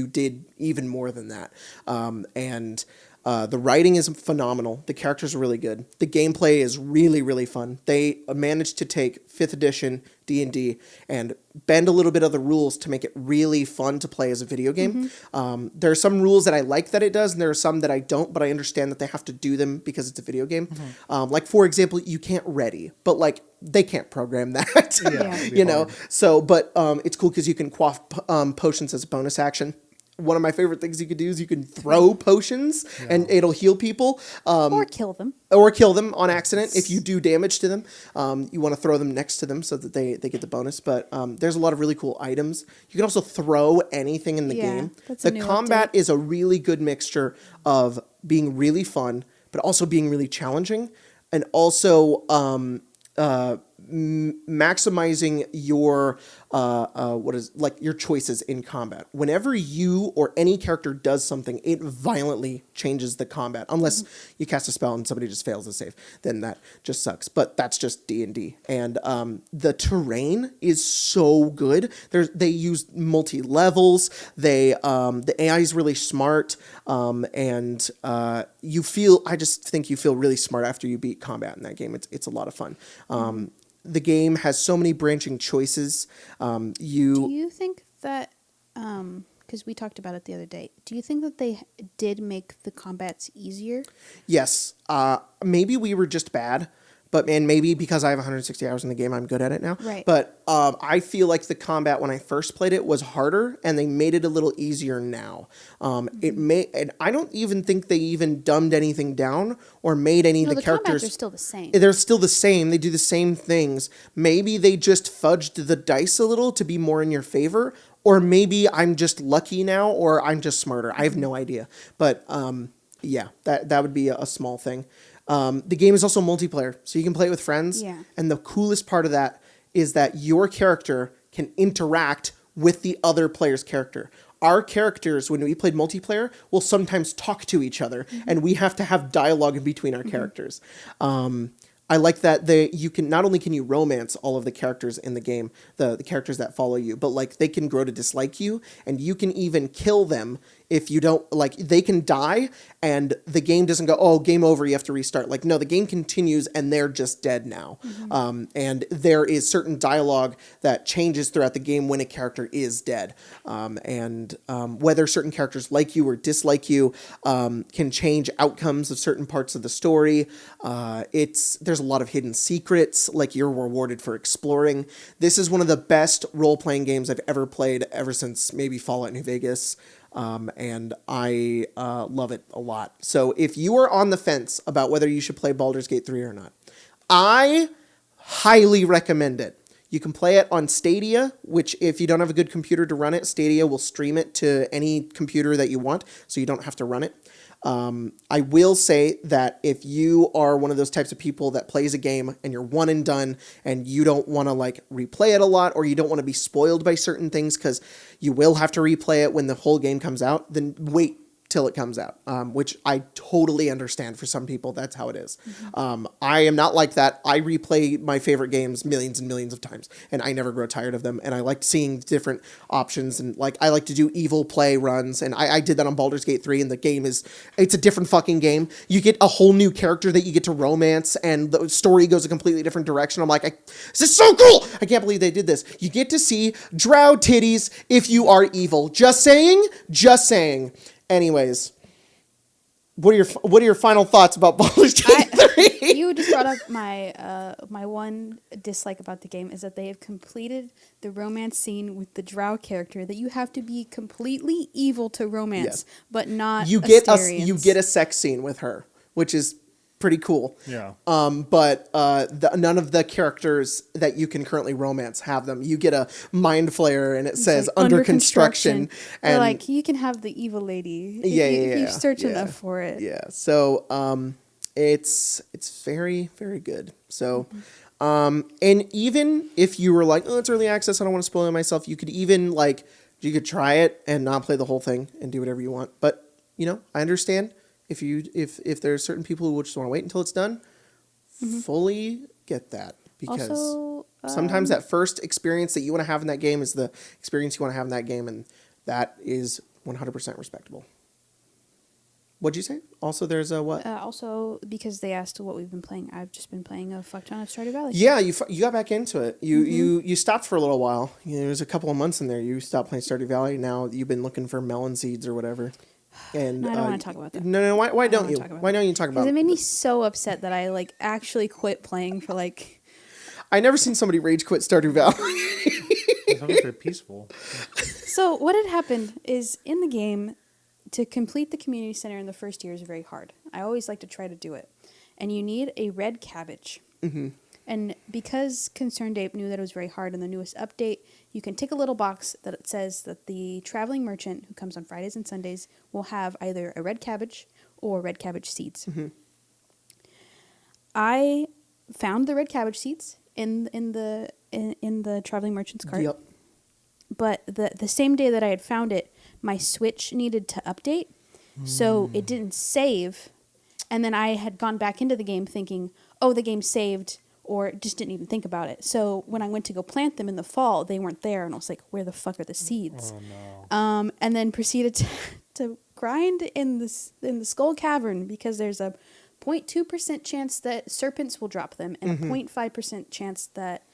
did even more than that. The writing is phenomenal. The characters are really good. The gameplay is really, really fun. They managed to take 5th edition D&D and bend a little bit of the rules to make it really fun to play as a video game. There are some rules that I like that it does, and there are some that I don't, but I understand that they have to do them because it's a video game. Like, for example, you can't ready, but like, they can't program that, Hard. So, but it's cool because you can quaff potions as a bonus action. One of my favorite things you could do is you can throw potions and it'll heal people. Or kill them. Or kill them on accident if you do damage to them. You want to throw them next to them so that they get the bonus. But there's a lot of really cool items. You can also throw anything in the game. The combat is a really good mixture of being really fun, but also being really challenging. And also maximizing your your choices in combat. Whenever you or any character does something, it violently changes the combat. Unless you cast a spell and somebody just fails to save, then that just sucks. But that's just D&D. And the terrain is so good. They use multi levels. The AI is really smart, and you feel. I just think you feel really smart after you beat combat in that game. It's a lot of fun. The game has so many branching choices. Do you think that, because we talked about it the other day, do you think that they did make the combats easier? Yes. Maybe we were just bad, and maybe because I have 160 hours in the game, I'm good at it now. Right. But I feel like the combat when I first played it was harder, and they made it a little easier now. And I don't even think they even dumbed anything down or made any of the characters. Combats are still the same. They're still the same. They do the same things. Maybe they just fudged the dice a little to be more in your favor, or maybe I'm just lucky now, or I'm just smarter. I have no idea. But yeah, that would be a small thing. The game is also multiplayer, so you can play it with friends. Yeah. And the coolest part of that is that your character can interact with the other player's character. Our characters, when we played multiplayer, will sometimes talk to each other, and we have to have dialogue in between our characters. I like that you can not only can you romance all of the characters in the game, the characters that follow you, but like they can grow to dislike you, and you can even kill them if you don't like. They can die, and the game doesn't go, oh, game over, you have to restart. Like, no, the game continues, and they're just dead now. And there is certain dialogue that changes throughout the game when a character is dead, and whether certain characters like you or dislike you can change outcomes of certain parts of the story. There's a lot of hidden secrets, like you're rewarded for exploring. This is one of the best role-playing games I've ever played ever since maybe Fallout New Vegas. And I love it a lot. So if you are on the fence about whether you should play Baldur's Gate 3 or not, I highly recommend it. You can play it on Stadia, which if you don't have a good computer to run it, Stadia will stream it to any computer that you want, so you don't have to run it. I will say that if you are one of those types of people that plays a game and you're one and done and you don't want to like replay it a lot, or you don't want to be spoiled by certain things because you will have to replay it when the whole game comes out, then wait till it comes out, which I totally understand. For some people, that's how it is. I am not like that. I replay my favorite games millions and millions of times, and I never grow tired of them. And I like seeing different options, and like I like to do evil play runs, and I did that on Baldur's Gate 3, and the game it's a different fucking game. You get a whole new character that you get to romance, and the story goes a completely different direction. I'm like, this is so cool! I can't believe they did this. You get to see drow titties if you are evil. Just saying. Anyways, what are your final thoughts about Baldur's Gate 3? You just brought up my one dislike about the game is that they have completed the romance scene with the drow character that you have to be completely evil to romance, but not you get a sex scene with her, which is pretty cool. Yeah. But none of the characters that you can currently romance have them. You get a mind flayer, and it says like under construction. They're And like, you can have the evil lady if you search enough for it. Yeah. So it's very, very good. So and even if you were like, oh, it's early access, I don't want to spoil myself, you could try it and not play the whole thing and do whatever you want. But I understand. If there's certain people who just want to wait until it's done, fully get that. Because also, sometimes that first experience that you want to have in that game is the experience you want to have in that game, and that is 100% respectable. What'd you say? Also, there's a what? Also, because they asked what we've been playing, I've just been playing a fuck ton of Stardew Valley. Yeah, you got back into it. You stopped for a little while. There was a couple of months in there. You stopped playing Stardew Valley. Now you've been looking for melon seeds or whatever. And no, I don't want to talk about that. No. Why don't you? Why don't you talk about it? Because it made me so upset that I actually quit playing for I never seen somebody rage quit Stardew Valley. It sounds very peaceful. So what had happened is in the game, to complete the community center in the first year is very hard. I always like to try to do it, and you need a red cabbage. And because Concerned Ape knew that it was very hard in the newest update, you can tick a little box that it says that the traveling merchant who comes on Fridays and Sundays will have either a red cabbage or red cabbage seeds. I found the red cabbage seeds, in the traveling merchant's cart. Yep. But the same day that I had found it, my Switch needed to update, so it didn't save. And then I had gone back into the game thinking, oh, the game saved, or just didn't even think about it. So when I went to go plant them in the fall, they weren't there, and I was like, where the fuck are the seeds? Oh no. And then proceeded to grind in the Skull Cavern, because there's a 0.2% chance that serpents will drop them, and a 0.5% chance that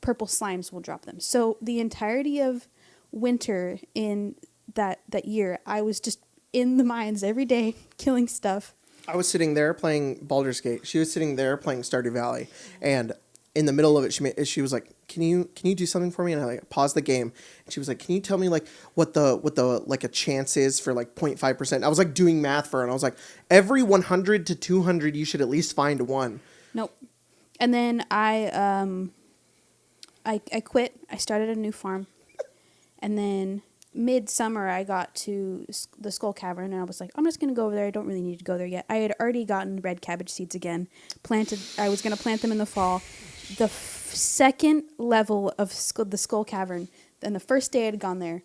purple slimes will drop them. So the entirety of winter in that year, I was just in the mines every day killing stuff. I was sitting there playing Baldur's Gate. She was sitting there playing Stardew Valley, and in the middle of it, she was like, "Can you do something for me?" And I like paused the game, and she was like, "Can you tell me like what the like a chance is for like 0.5%?" I was like doing math for her, and I was like, "Every 100 to 200, you should at least find one." Nope. And then I quit. I started a new farm, and then midsummer I got to the Skull Cavern, and I was like, I'm just gonna go over there. I don't really need to go there yet. I had already gotten red cabbage seeds again. I was gonna plant them in the fall. The second level of the Skull Cavern, and the first day I had gone there,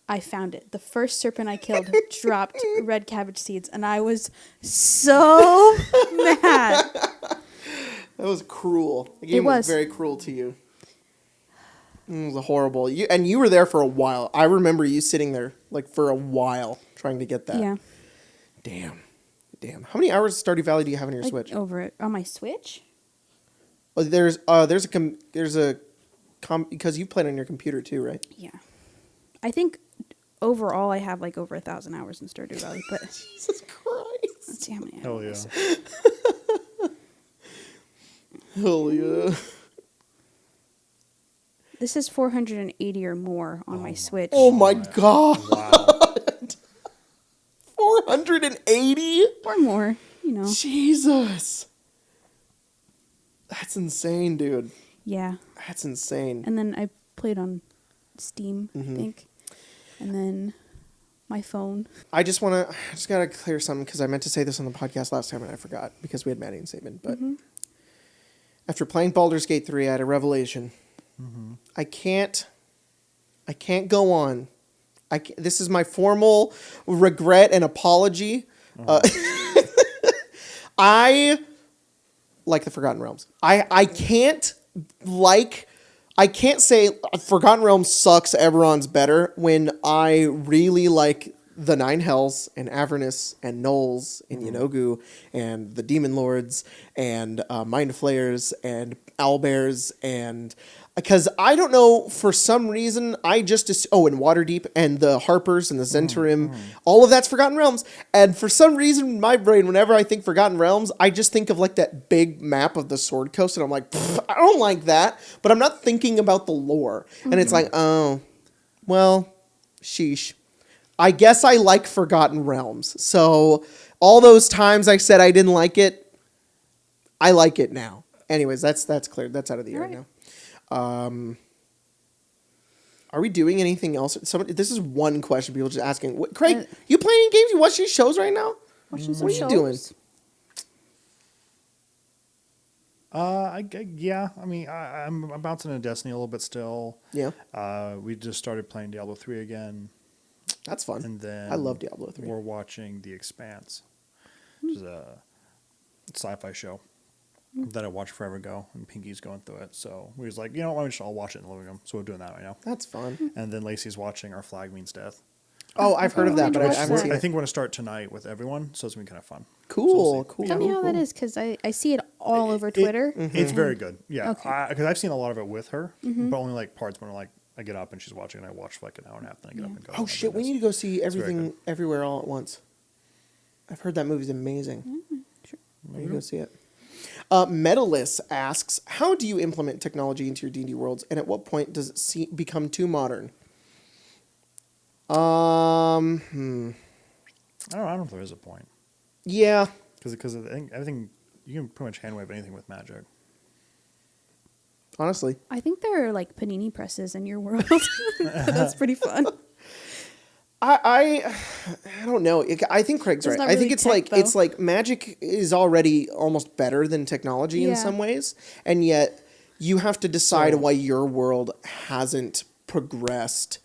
I found it. The first serpent I killed dropped red cabbage seeds, and I was so mad. That was cruel. The game was very cruel to you. It was horrible. You were there for a while. I remember you sitting there like for a while trying to get that. Yeah. Damn. How many hours of Stardew Valley do you have on your Switch? Over it on my Switch. Oh, because you played on your computer too, right? Yeah. I think overall I have like over 1,000 hours in Stardew Valley, but Jesus Christ. let's see how many. Hell yeah. Hell yeah. This is 480 or more on my Switch. Oh my god. Wow. 480? Or more, you know. Jesus. That's insane, dude. Yeah. That's insane. And then I played on Steam, I think. And then my phone. I just gotta clear something, because I meant to say this on the podcast last time and I forgot because we had Maddie and Saban. But after playing Baldur's Gate 3, I had a revelation. I can't go on. This is my formal regret and apology. I like the Forgotten Realms. I can't say Forgotten Realms sucks, Eberron's better, when I really like the Nine Hells and Avernus and Knolls and Yenogu and the Demon Lords and Mind Flayers and Owlbears, and because I don't know, for some reason I just and Waterdeep and the Harpers and the Zhentarim, all of that's Forgotten Realms, and for some reason in my brain, whenever I think Forgotten Realms, I just think of like that big map of the Sword Coast, and I'm like, I don't like that, but I'm not thinking about the lore, and it's like, oh, well, sheesh. I guess I like Forgotten Realms. So all those times I said I didn't like it, I like it now. Anyways, that's cleared. That's out of the air now. Are we doing anything else? This is one question people are just asking. Craig, you play any games? You watch these shows right now? Watching some What are you doing? Yeah. I mean, I'm bouncing into Destiny a little bit still. Yeah. We just started playing Diablo 3 again. That's fun. And then I love Diablo 3. We're watching The Expanse, which is a sci-fi show that I watched forever ago, and Pinky's going through it. So we was like, you know, why don't we just all watch it in the living room? So we're doing that right now. That's fun. And then Lacey's watching Our Flag Means Death. Oh, I've heard of that, but I haven't seen I it. think we're going to start tonight with everyone, so it's going to be kind of fun. Cool, So cool. Tell me how that cool. is, because I see it all over Twitter. It's very good. Yeah. Okay. Because I've seen a lot of it with her, but only like parts when like I get up and she's watching, and I watch for like an hour and a half, then I get up and go. Oh shit, we need to go see Everything good. Everywhere All at Once. I've heard that movie's amazing. Sure. We need to go see it. Metalist asks, how do you implement technology into your D&D worlds, and at what point does it become too modern? I don't know if there is a point. Yeah. Because I think everything, you can pretty much hand wave anything with magic. Honestly. I think there are like panini presses in your world. That's pretty fun. I don't know. I think Craig's It's right. not I think really it's tech, it's though. like magic is already almost better than technology in Yeah. some ways, and yet you have to decide why your world hasn't progressed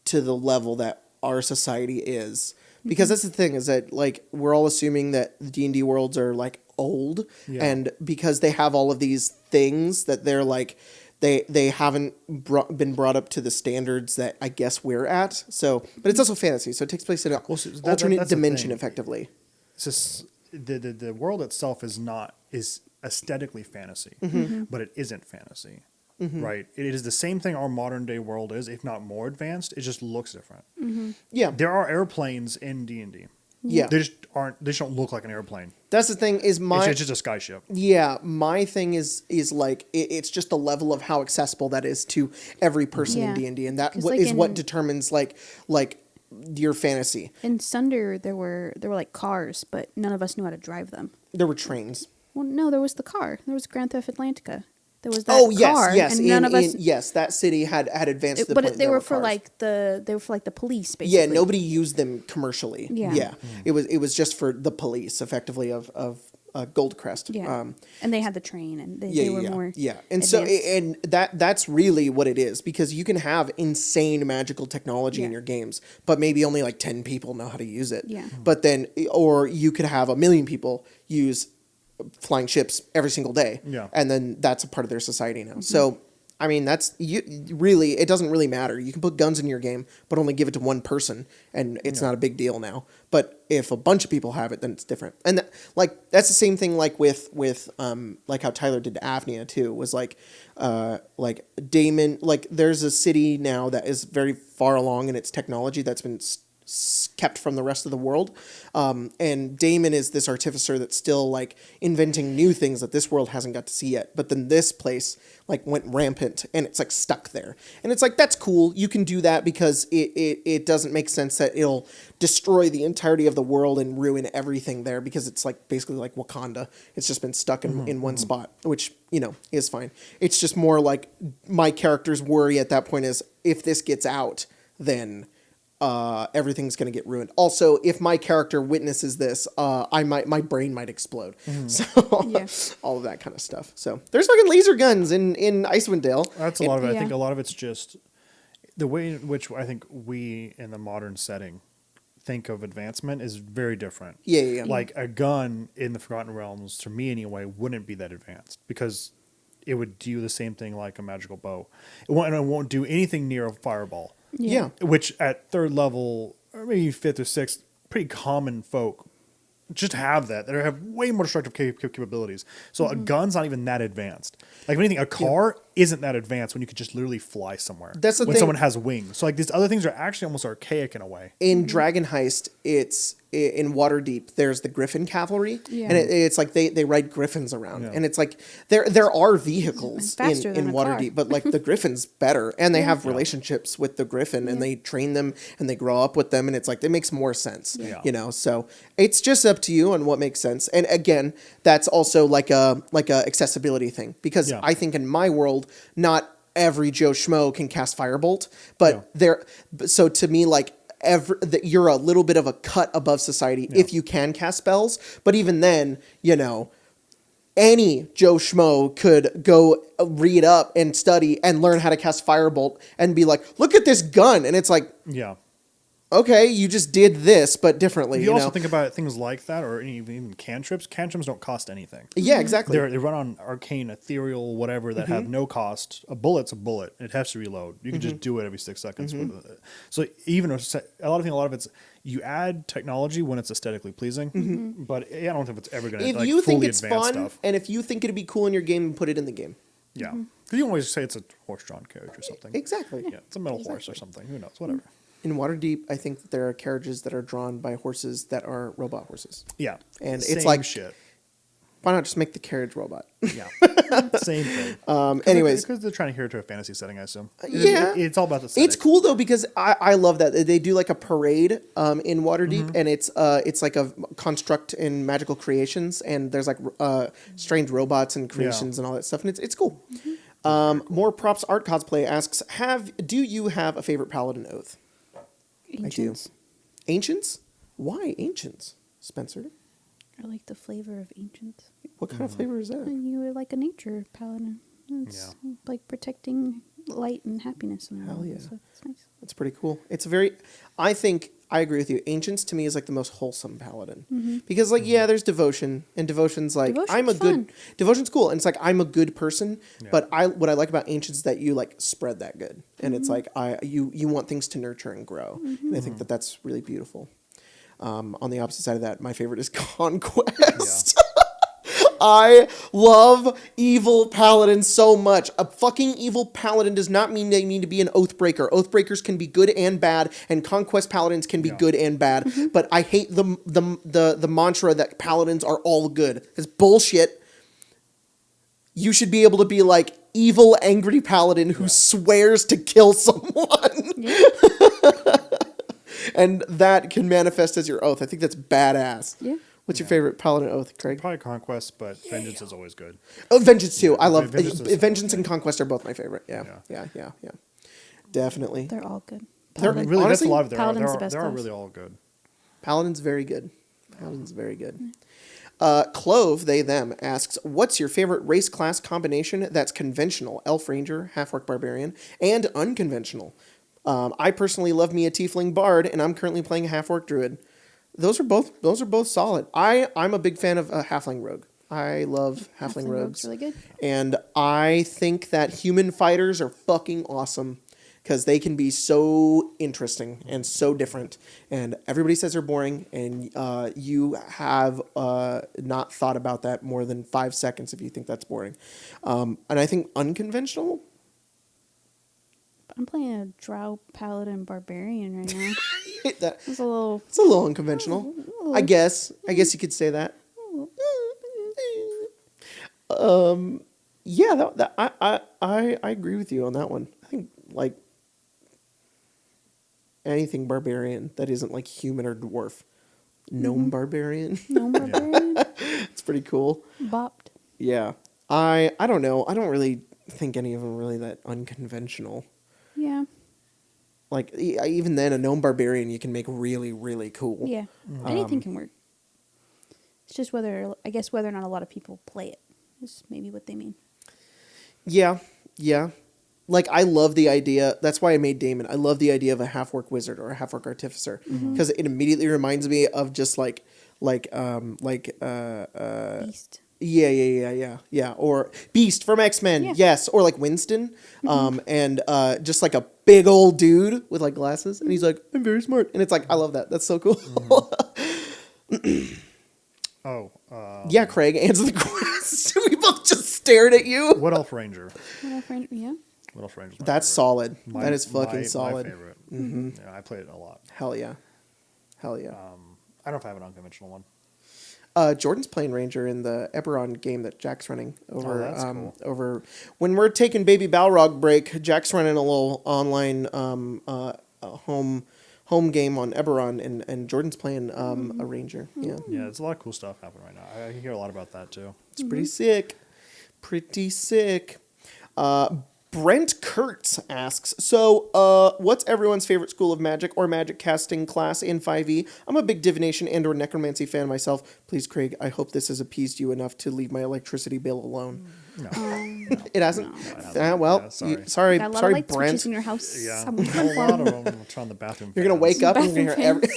to the level that our society is. Because that's the thing, is that like we're all assuming that the D&D worlds are like old, and because they have all of these things that they're like they haven't been brought up to the standards that I guess we're at. So, but it's also fantasy, so it takes place in an alternate dimension, effectively. It's just the world itself is aesthetically fantasy, but it isn't fantasy. Right? It is the same thing our modern day world is, if not more advanced. It just looks different. Yeah. There are airplanes in D&D. Yeah. They just don't look like an airplane. That's the thing, is It's just a skyship. Yeah, my thing is like it's just the level of how accessible that is to every person in D&D, and that is what determines like your fantasy. In Sunder, there were like cars, but none of us knew how to drive them. There were trains. Well, no, there was the car. There was Grand Theft Atlantica. There was that car, yes. And none of us. Yes, that city had advanced to the point but they were for cars. they were for like the police, basically. Yeah, nobody used them commercially. Yeah. It was just for the police, effectively, of Goldcrest. Yeah, and they had the train, and they were more and advanced. so that's really what it is, because you can have insane magical technology in your games, but maybe only like 10 people know how to use it. Yeah. But then, or you could have 1 million people use flying ships every single day. Yeah. And then that's a part of their society now. So, I mean, really, it doesn't really matter. You can put guns in your game, but only give it to one person, and it's not a big deal now. But if a bunch of people have it, then it's different. And that's the same thing like with like how Tyler did to Avnia too, was like Damon, like there's a city now that is very far along in its technology that's been kept from the rest of the world. And Damon is this artificer that's still like inventing new things that this world hasn't got to see yet. But then this place like went rampant and it's like stuck there. And it's like, that's cool. You can do that because it doesn't make sense that it'll destroy the entirety of the world and ruin everything there, because it's like basically like Wakanda. It's just been stuck in one spot, which, is fine. It's just more like my character's worry at that point is, if this gets out, then everything's going to get ruined. Also, if my character witnesses this, my brain might explode. So all of that kind of stuff. So there's fucking laser guns in Icewind Dale. That's a lot of it. I think a lot of it's just the way in which I think we in the modern setting think of advancement is very different. Yeah. Like a gun in the Forgotten Realms, to me anyway, wouldn't be that advanced, because it would do the same thing like a magical bow. It won't do anything near a fireball. Yeah. Which at 3rd level, or maybe 5th or 6th, pretty common folk just have that. They have way more destructive capabilities. So a gun's not even that advanced. Like, if anything, a car isn't that advanced when you could just literally fly somewhere. That's the when thing. someone has wings. So like these other things are actually almost archaic in a way. In Dragon Heist, it's in Waterdeep. There's the Griffin Cavalry, and it's like they ride griffins around, and it's like there are vehicles in Waterdeep, but like the Griffin's better, and they have relationships with the Griffin, and they train them, and they grow up with them, and it's like it makes more sense, So it's just up to you on what makes sense. And again, that's also like a accessibility thing, because I think in my world, not every Joe Schmo can cast Firebolt, but so to me, like, you're a little bit of a cut above society if you can cast spells. But even then, any Joe Schmo could go read up and study and learn how to cast Firebolt and be like, look at this gun. And it's like, okay, you just did this, but differently. You also think about things like that, or even cantrips. Cantrips don't cost anything. Yeah, exactly. They run on arcane, ethereal, whatever, that have no cost. A bullet's a bullet. It has to reload. You can just do it every 6 seconds. So even a lot of it's, you add technology when it's aesthetically pleasing, but I don't think it's ever going to if like you think fully it's advance fun, stuff. and if you think it'd be cool in your game, put it in the game. Yeah. Because you can always say it's a horse-drawn carriage or something. Exactly. Yeah, it's a metal horse or something. Who knows? Whatever. In Waterdeep, I think that there are carriages that are drawn by horses that are robot horses. Yeah. And Same it's like, shit. why not just make the carriage robot? Yeah. Same thing. Anyways. Because they're trying to hear it to a fantasy setting, I assume. Yeah. It's all about the setting. It's cool, though, because I love that. They do like a parade in Waterdeep, and it's like a construct in magical creations, and there's like strange robots and creations and all that stuff, and it's cool. More Props Art Cosplay asks, do you have a favorite paladin oath? Ancients. I do. Ancients? Why ancients, Spencer? I like the flavor of ancients. What kind of flavor is that? And you were like a nature paladin. It's like protecting light and happiness in the Hell world. yeah. So it's nice. That's pretty cool. It's very, I think, I agree with you. Ancients to me is like the most wholesome paladin. Because like, yeah, there's devotion, and devotion's like, I'm a Devotion's good, fun. devotion's cool. And it's like, I'm a good person, Yeah. but what I like about ancients is that you like spread that good. And it's like, you want things to nurture and grow. And I think that that's really beautiful. On the opposite side of that, my favorite is Conquest. I love evil paladins so much. A fucking evil paladin does not mean they need to be an oathbreaker. Oathbreakers can be good and bad, and conquest paladins can be good and bad. But I hate the mantra that paladins are all good. It's bullshit. You should be able to be like evil, angry paladin who swears to kill someone. Yeah. And that can manifest as your oath. I think that's badass. Yeah. What's your favorite paladin oath, Craig? Probably Conquest, but Vengeance is always good. Oh, Vengeance too. I love Vengeance is Vengeance okay. and Conquest are both my favorite. Yeah. Definitely. They're all good. They're- Paladin- Really, Honestly, that's a lot of them. Paladin's the best They are class. really all good. Paladin's very good. Paladin's very good. Clove, they, them, asks, what's your favorite race class combination that's conventional? Elf Ranger, Half-Orc Barbarian, and unconventional. I personally love me a Tiefling Bard, and I'm currently playing a Half-Orc Druid. Those are both solid. I'm a big fan of Halfling Rogue. I love Halfling Rogues. Really good. And I think that human fighters are fucking awesome because they can be so interesting and so different. And everybody says they're boring, and you have not thought about that more than 5 seconds if you think that's boring. And I think unconventional. I'm playing a Drow Paladin Barbarian right now. that, It's a little. it's a little unconventional. I guess you could say that. Yeah, I agree with you on that one. I think like anything barbarian that isn't like human or dwarf. Gnome barbarian. No Barbarian. It's pretty cool. Bopped. Yeah. I don't know. I don't really think any of them are really that unconventional. Yeah. Like even then a gnome barbarian you can make really, really cool. Yeah. Anything can work. It's just whether or not a lot of people play it is maybe what they mean. Yeah. Like, I love the idea. That's why I made Damon. I love the idea of a half-orc wizard or a half-orc artificer. Because it immediately reminds me of just Beast. Yeah. Or Beast from X-Men. Yeah. Yes. Or like Winston. And just like a big old dude with like glasses. And he's like, I'm very smart. And it's like, I love that. That's so cool. Yeah, Craig, answer the question. We both just stared at you. What Elf Ranger? Yeah. What Elf Ranger? That's solid. That is fucking solid. My favorite. Yeah, I play it a lot. Hell yeah. I don't know if I have an unconventional one. Jordan's playing Ranger in the Eberron game that Jack's running over. That's cool. Over when we're taking baby Balrog break, Jack's running a little online home game on Eberron, and Jordan's playing a Ranger. Yeah, Yeah, there's a lot of cool stuff happening right now. I hear a lot about that too. it's pretty sick. Pretty sick. Brent Kurtz asks, so what's everyone's favorite school of magic or magic casting class in 5e? I'm a big divination and or necromancy fan myself. Please, Craig, I hope this has appeased you enough to leave my electricity bill alone. No. It hasn't? No. Well, Yeah, sorry. sorry, Got a lot of light Brent. switches in your house. Yeah, Some- a lot of them. I'll turn on the bathroom. You're going to fans. wake up and you're going to hear every...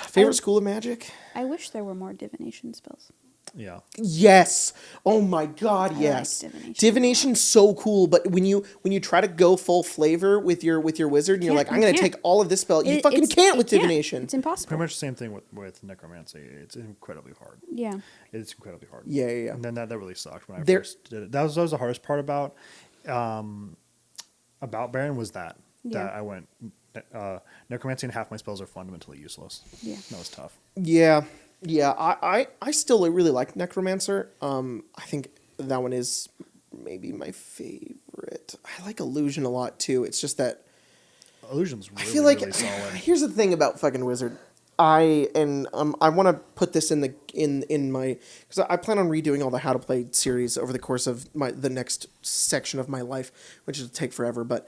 Favorite school of magic? I wish there were more divination spells. Yeah. Yes. Oh my God, I yes. like divination. Divination's so cool, but when you try to go full flavor with your wizard, and you're like, I'm going to take all of this spell. You fucking can't with divination. It's impossible. Pretty much the same thing with necromancy. It's incredibly hard. Yeah. It's incredibly hard. Yeah. And then that really sucked when I There- first did it. That was the hardest part about Baron was that Yeah. I went necromancy and half my spells are fundamentally useless. Yeah. That was tough. Yeah. I still really like Necromancer. I think that one is maybe my favorite. I like Illusion a lot too. It's just that Illusion's really, I feel like really solid. here's the thing about fucking Wizard. I want to put this in my because I plan on redoing all the How to Play series over the course of the next section of my life, which will take forever. But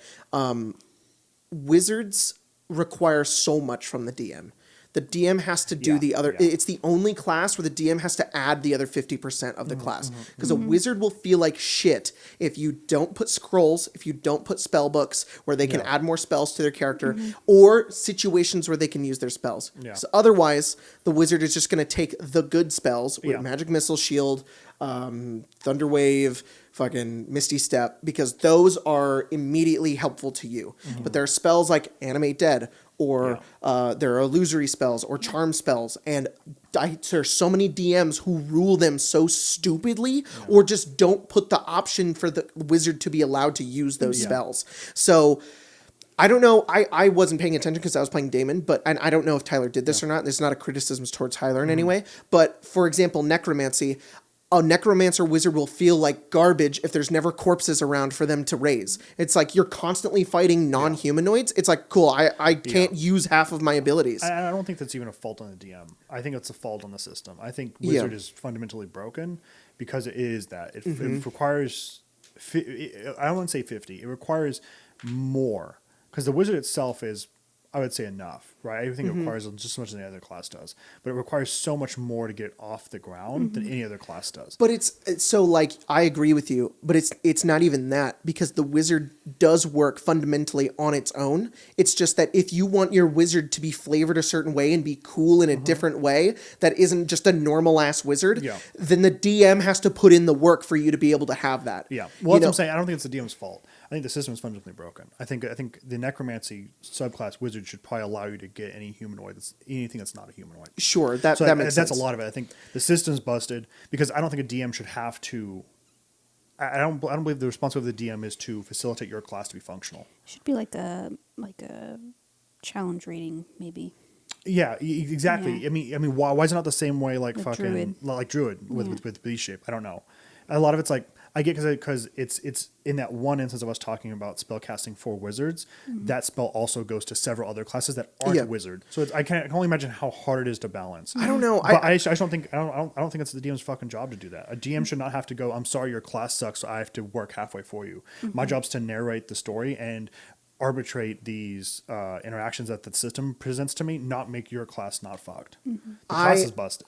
Wizards require so much from the DM. The DM has to do Yeah, the other. yeah. It's the only class where the DM has to add the other 50% of the Mm-hmm, class. Because a wizard will feel like shit if you don't put scrolls, if you don't put spell books where they can Yeah. add more spells to their character, or situations where they can use their spells. Yeah. So otherwise, the wizard is just going to take the good spells with Yeah. Magic Missile, Shield, Thunder Wave, fucking Misty Step, because those are immediately helpful to you. But there are spells like Animate Dead, or there are illusory spells or charm spells, and there's so many DMs who rule them so stupidly, or just don't put the option for the wizard to be allowed to use those spells. So I don't know. I wasn't paying attention because I was playing Damon, and I don't know if Tyler did this or not. This is not a criticism towards Tyler in any way. But for example, necromancy. A necromancer wizard will feel like garbage if there's never corpses around for them to raise. It's like you're constantly fighting non-humanoids. It's like, cool, I can't use half of my abilities. I don't think that's even a fault on the DM. I think it's a fault on the system. I think Wizard is fundamentally broken because it is that. It requires, I don't want to say 50, it requires more. Because the Wizard itself is, I would say, enough, right? I think it requires just as much as any other class does. But it requires so much more to get it off the ground than any other class does. But it's so, like, I agree with you, but it's not even that, because the wizard does work fundamentally on its own. It's just that if you want your wizard to be flavored a certain way and be cool in a different way that isn't just a normal ass wizard, then the DM has to put in the work for you to be able to have that. Yeah. Well, that's what I'm saying. I don't think it's the DM's fault. I think the system is fundamentally broken. I think the necromancy subclass wizard should probably allow you to get any humanoid, anything that's not a humanoid. Sure, that makes sense. That's a lot of it. I think the system's busted because I don't think a DM should have to. I don't believe the responsibility of the DM is to facilitate your class to be functional. Should be like a challenge rating, maybe. Yeah, exactly. Yeah. I mean, why is it not the same way like fucking druid. like druid with beast shape? I don't know. A lot of it's like. I get because it's in that one instance of us talking about spellcasting for wizards. That spell also goes to several other classes that aren't wizard. So I can only imagine how hard it is to balance. I don't know. But I don't think it's the DM's fucking job to do that. A DM should not have to go, I'm sorry, your class sucks, so I have to work halfway for you. My job's to narrate the story and arbitrate these interactions that the system presents to me, not make your class not fucked. The class is busted.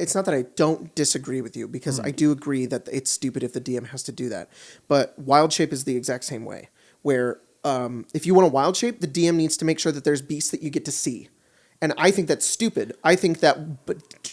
It's not that I don't disagree with you, because I do agree that it's stupid if the DM has to do that. But wild shape is the exact same way, where if you want a wild shape, the DM needs to make sure that there's beasts that you get to see. And I think that's stupid. I think that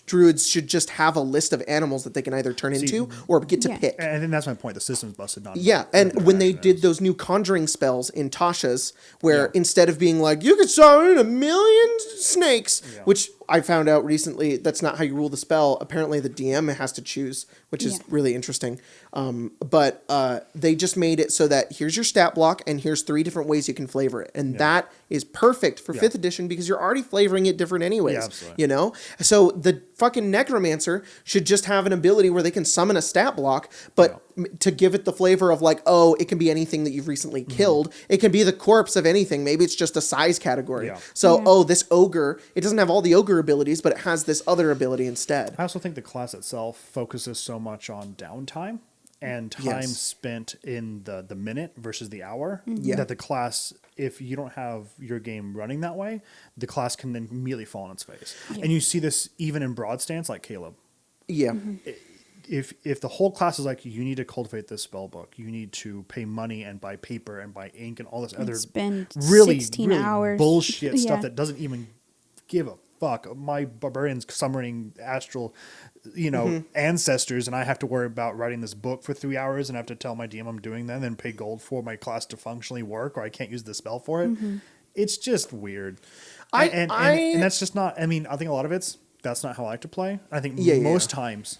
druids should just have a list of animals that they can either turn into or get to pick. And then that's my point. The system's busted. Not and when they did those new conjuring spells in Tasha's, where instead of being like, you could summon 1,000,000 snakes, which I found out recently, that's not how you rule the spell. Apparently the DM has to choose, which is really interesting. But they just made it so that here's your stat block and here's 3 different ways you can flavor it. And that is perfect for 5th edition because you're already flavoring it different anyways. You know? So the fucking necromancer should just have an ability where they can summon a stat block, but to give it the flavor of like, oh, it can be anything that you've recently killed. It can be the corpse of anything. Maybe it's just a size category. So, this ogre, it doesn't have all the ogre abilities, but it has this other ability instead. I also think the class itself focuses so much on downtime and time spent in the minute versus the hour that the class, if you don't have your game running that way, the class can then immediately fall on its face. And you see this even in broad stance like Caleb. If the whole class is like, you need to cultivate this spell book, you need to pay money and buy paper and buy ink and all this other spend really 16 hours. bullshit stuff that doesn't even give a fuck. My barbarian's summoning astral, ancestors, and I have to worry about writing this book for 3 hours and I have to tell my DM I'm doing that and then pay gold for my class to functionally work, or I can't use the spell for it. It's just weird. And that's just not, I mean, I think a lot of that's not how I like to play. I think most times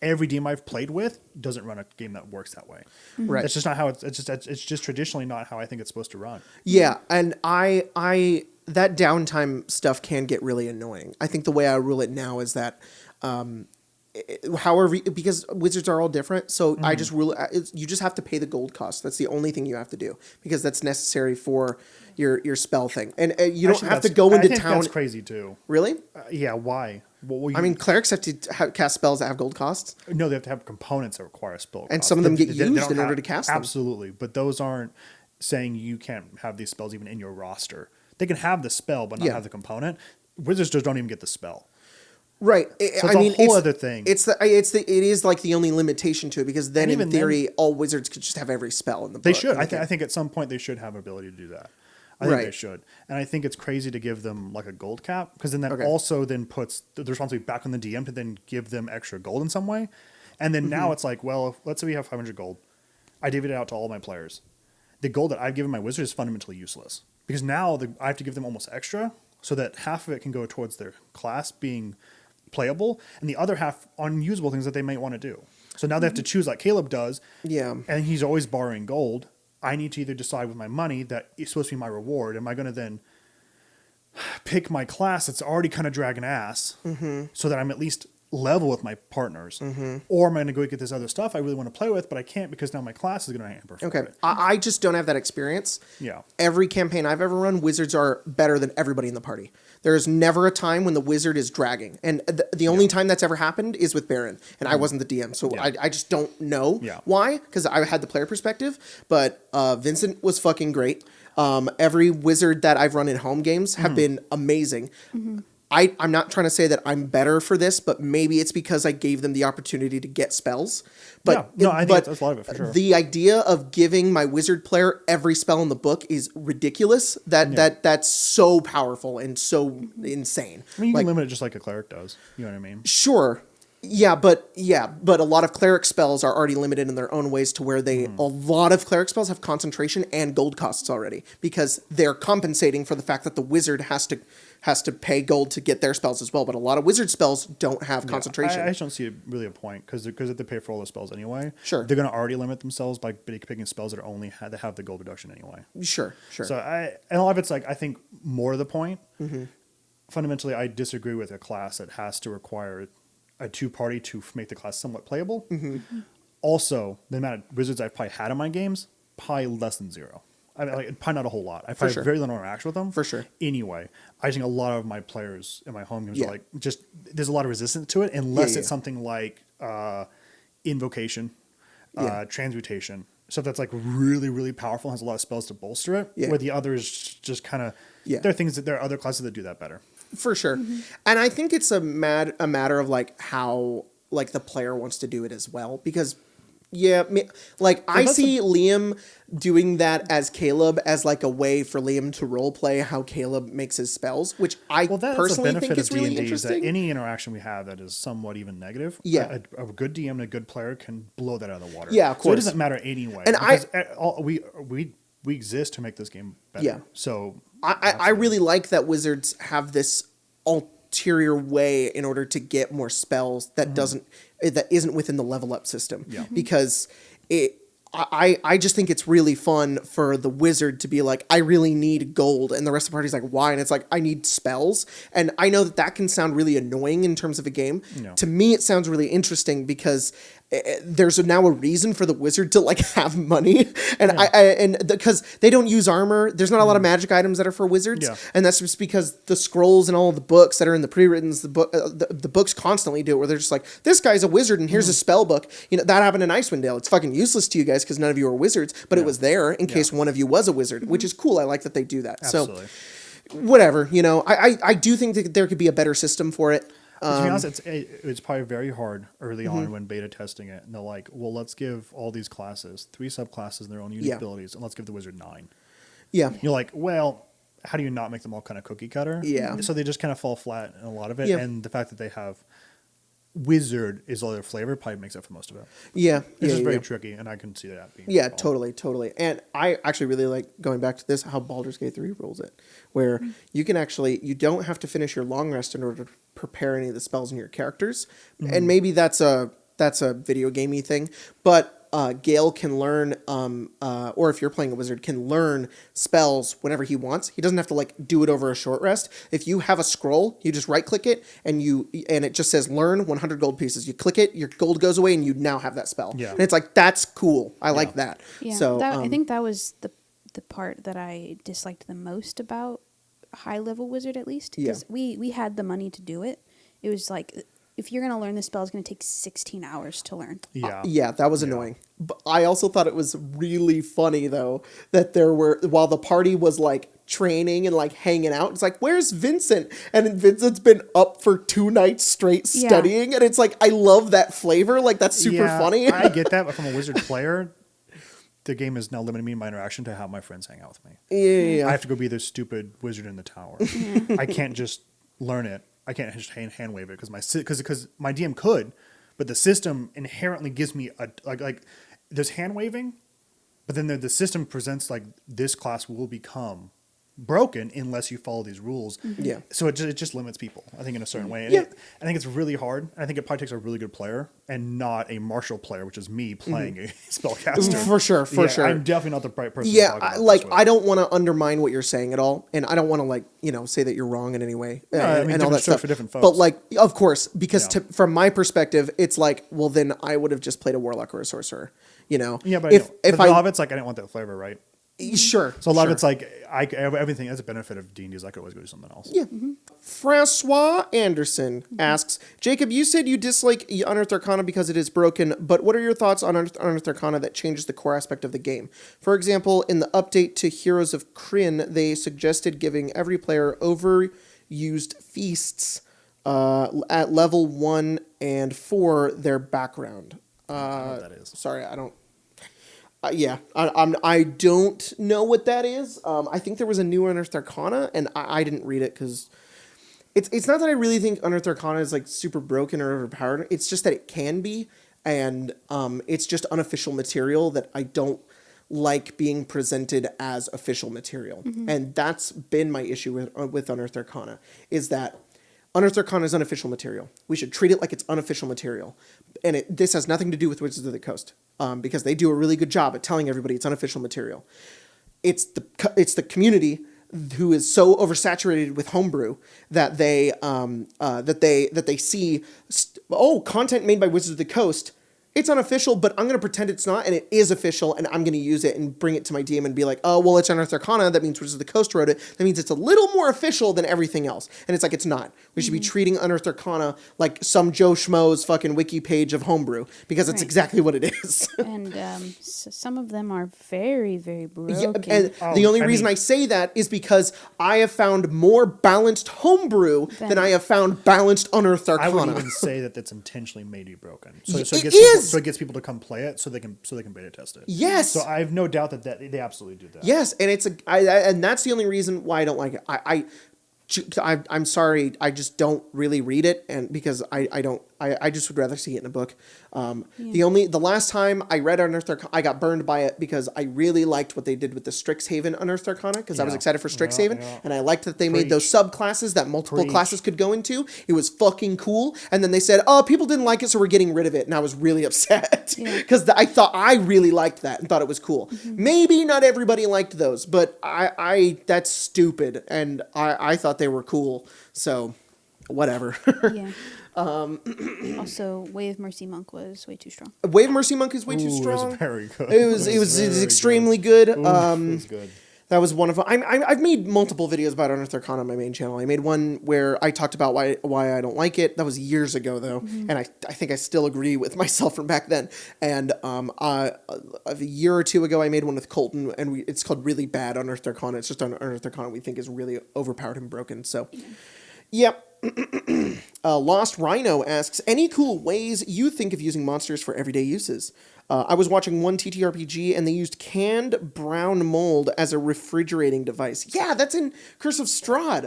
every DM I've played with doesn't run a game that works that way. Right. It's just not how it's just traditionally not how I think it's supposed to run. Yeah. And I that downtime stuff can get really annoying. I think the way I rule it now is that, however, because wizards are all different, so I just rule it. You just have to pay the gold cost. That's the only thing you have to do because that's necessary for your spell thing, and you don't have to go into town. That's crazy too. Really? Yeah. Why? I mean, clerics have to cast spells that have gold costs. No, they have to have components that require a spell. And some of them get used in order to cast them. Absolutely, but those aren't saying you can't have these spells even in your roster. They can have the spell, but not Yeah. have the component. Wizards just don't even get the spell. Right. So it's a whole other thing. It is like the only limitation to it, because then And in theory all wizards could just have every spell in the book. They should. in the I game. think at some point they should have ability to do that. I think they Right. should. And I think it's crazy to give them like a gold cap, because then that Okay. also then puts the responsibility back on the DM to then give them extra gold in some way. And then now it's like, well, let's say we have 500 gold. I divvy it out to all my players. The gold that I've given my wizard is fundamentally useless, because now I have to give them almost extra so that half of it can go towards their class being playable and the other half unusable things that they might want to do. So now they have to choose, like Caleb does. Yeah. And he's always borrowing gold. I need to either decide with my money that it's supposed to be my reward. Am I going to then pick my class that's already kind of dragging ass so that I'm at least level with my partners? Or am I going to go get this other stuff I really want to play with, but I can't because now my class is going to hamper for Okay. it? I just don't have that experience. Yeah. Every campaign I've ever run, wizards are better than everybody in the party. There is never a time when the wizard is dragging. And the only time that's ever happened is with Baron. And I wasn't the DM. So Yeah. I just don't know Yeah. why, because I had the player perspective. But Vincent was fucking great. Every wizard that I've run in home games have been amazing. I'm not trying to say that I'm better for this, but maybe it's because I gave them the opportunity to get spells. But Yeah. No, I think that's a lot of it for sure. The idea of giving my wizard player every spell in the book is ridiculous. That's so powerful and so insane. I mean, you Like, can limit it just like a cleric does. You know what I mean? sure. But a lot of cleric spells are already limited in their own ways to where a lot of cleric spells have concentration and gold costs already, because they're compensating for the fact that the wizard has to pay gold to get their spells as well. But a lot of wizard spells don't have concentration. I just don't see really a point, because if they pay for all the spells anyway, Sure. they're going to already limit themselves by picking spells that are only that have the gold reduction anyway. Sure. So and a lot of it's like, I think more to the point. Fundamentally, I disagree with a class that has to require a two-party to make the class somewhat playable. Also, the amount of wizards I've probably had in my games, probably less than zero. I mean, like, probably not a whole lot. I probably sure. have very little interaction with them. For sure. Anyway, I think a lot of my players in my home games Yeah. are like, just there's a lot of resistance to it, unless Yeah. it's something like invocation, Yeah. transmutation, stuff that's like really, really powerful, has a lot of spells to bolster it. Yeah. Where the others just kind of, Yeah. there are other classes that do that better. For sure. And I think it's a matter of like how like the player wants to do it as well, because I see Liam doing that as Caleb as like a way for Liam to role play how Caleb makes his spells, which I Well, that's personally the benefit think is of really D&D, is that interesting. any interaction we have that is somewhat even negative, Yeah. a good DM and a good player can blow that out of the water. Yeah, of So it course. doesn't matter anyway. And we exist to make this game better. Yeah. So I really like that wizards have this ulterior way in order to get more spells that isn't within the level up system. Yeah. Because I just think it's really fun for the wizard to be like, I really need gold, and the rest of the party's like, why? And it's like, I need spells. And I know that can sound really annoying in terms of a game. No. To me, it sounds really interesting because there's now a reason for the wizard to like have money, and because they don't use armor, there's not a lot of magic items that are for wizards, Yeah. and that's just because the scrolls and all of the books that are in the pre-writtens, the books constantly do it, where they're just like, this guy's a wizard and here's a spell book. You know, that happened in Icewind Dale. It's fucking useless to you guys because none of you are wizards, but it was there in case one of you was a wizard, which is cool. I like that they do that. absolutely. So whatever, I do think that there could be a better system for it. To be honest, it's probably very hard early on when beta testing it. And they're like, well, let's give all these classes 3 subclasses and their own unique abilities, and let's give the wizard 9. Yeah. You're like, well, how do you not make them all kind of cookie cutter? Yeah. So they just kind of fall flat in a lot of it. Yeah. And the fact that they have wizard is all their flavor probably makes up for most of it. Yeah. It's just very tricky, and I can see that being Yeah, involved. totally. And I actually really like, going back to this, how Baldur's Gate 3 rules it, where you don't have to finish your long rest in order to prepare any of the spells in your characters. And maybe that's a video gamey thing, but Gale can learn, or if you're playing a wizard, can learn spells whenever he wants. He doesn't have to like do it over a short rest. If you have a scroll, you just right click it and it just says learn 100 gold pieces. You click it, your gold goes away, and you now have that spell. Yeah. And it's like, that's cool. I like that. Yeah, So I think that was the part that I disliked the most about high level wizard, at least, because we had the money to do it. It if you're going to learn this spell, it's going to take 16 hours to learn. Yeah. Yeah, that was annoying. But I also thought it was really funny though that there were, while the party was like training and like hanging out, it's like, where's Vincent? And Vincent's been up for 2 nights straight studying, and it's like, I love that flavor. Like that's super funny. I get that, but from a wizard player, the game is now limiting me in my interaction to have my friends hang out with me. Yeah. I have to go be the stupid wizard in the tower. I can't just learn it. I can't just hand wave it because my DM could, but the system inherently gives me like there's hand waving, but then the system presents like this class will become broken unless you follow these rules. Yeah. So it just limits people, I think, in a certain way. And I think it's really hard. I think it probably takes a really good player and not a martial player, which is me playing a spellcaster. For sure. I'm definitely not the right person. Yeah, to talk about I don't want to undermine what you're saying at all, and I don't want to like say that you're wrong in any way and all that stuff. For different folks. But like, of course, because from my perspective, it's like, well, then I would have just played a warlock or a sorcerer. Yeah, but if a lot of it's like I didn't want that flavor, right? Sure. So a lot of it's like everything has a benefit of D&D is I could always go do something else. Yeah. Francois Anderson asks, Jacob, you said you dislike Unearthed Arcana because it is broken, but what are your thoughts on Unearthed Arcana that changes the core aspect of the game? For example, in the update to Heroes of Kryn, they suggested giving every player overused feasts at level 1 and 4 their background. I don't know what that is. Sorry, I don't. I don't know what that is. I think there was a new Unearthed Arcana, and I didn't read it because it's not that I really think Unearthed Arcana is like super broken or overpowered. It's just that it can be, and it's just unofficial material that I don't like being presented as official material, and that's been my issue with Unearthed Arcana, is that Unearthed Arcana is unofficial material. We should treat it like it's unofficial material. And this has nothing to do with Wizards of the Coast, because they do a really good job at telling everybody it's unofficial material. It's the community who is so oversaturated with homebrew that they see content made by Wizards of the Coast. It's unofficial, but I'm going to pretend it's not, and it is official, and I'm going to use it and bring it to my DM and be like, oh, well, it's Unearthed Arcana. That means Wizards of the Coast wrote it. That means it's a little more official than everything else. And it's like, it's not. We should be treating Unearthed Arcana like some Joe Schmo's fucking wiki page of homebrew, because it's exactly what it is. And some of them are very, very broken. Yeah, and the only reason I say that is because I have found more balanced homebrew than I have found balanced Unearthed Arcana. I would even say that that's intentionally made to be broken. So it gets people to come play it, so they can beta test it. Yes. So I have no doubt that they absolutely do that. Yes, and and that's the only reason why I don't like it. I'm sorry, I just don't really read it, and because I just would rather see it in a book. The last time I read Unearthed Arcana, I got burned by it because I really liked what they did with the Strixhaven Unearthed Arcana, because I was excited for Strixhaven, and I liked that they made those subclasses that multiple classes could go into. It was fucking cool, and then they said, oh, people didn't like it, so we're getting rid of it, and I was really upset, because I thought I really liked that and thought it was cool. Maybe not everybody liked those, but I that's stupid, and I thought they were cool, so whatever. Yeah. Also, Wave Mercy Monk was way too strong. Wave Mercy Monk is way too strong. It was very good. It was extremely good. It was good. That was one of them. I've made multiple videos about Unearthed Arcana on my main channel. I made one where I talked about why I don't like it. That was years ago, though, and I think I still agree with myself from back then. And a year or two ago, I made one with Colton, and it's called Really Bad Unearthed Arcana. It's just Unearthed Arcana we think is really overpowered and broken. So, yep. Lost Rhino asks, any cool ways you think of using monsters for everyday uses? I was watching one TTRPG and they used canned brown mold as a refrigerating device. Yeah, that's in Curse of Strahd.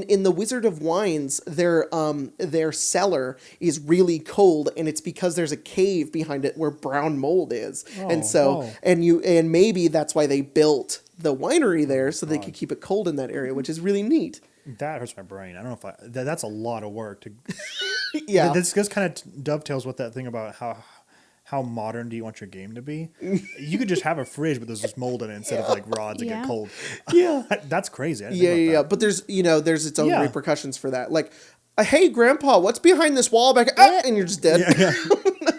In the Wizard of Wines, their cellar is really cold, and it's because there's a cave behind it where brown mold is. And maybe that's why they built the winery there, so they could keep it cold in that area, which is really neat. That hurts my brain. I don't know if that's a lot of work to. Yeah, this kind of dovetails with that thing about how modern do you want your game to be? You could just have a fridge, but there's just mold in it instead of like rods that get cold. Yeah, that's crazy. Yeah. But there's its own repercussions for that. Like, hey, Grandpa, what's behind this wall back? And you're just dead. Yeah.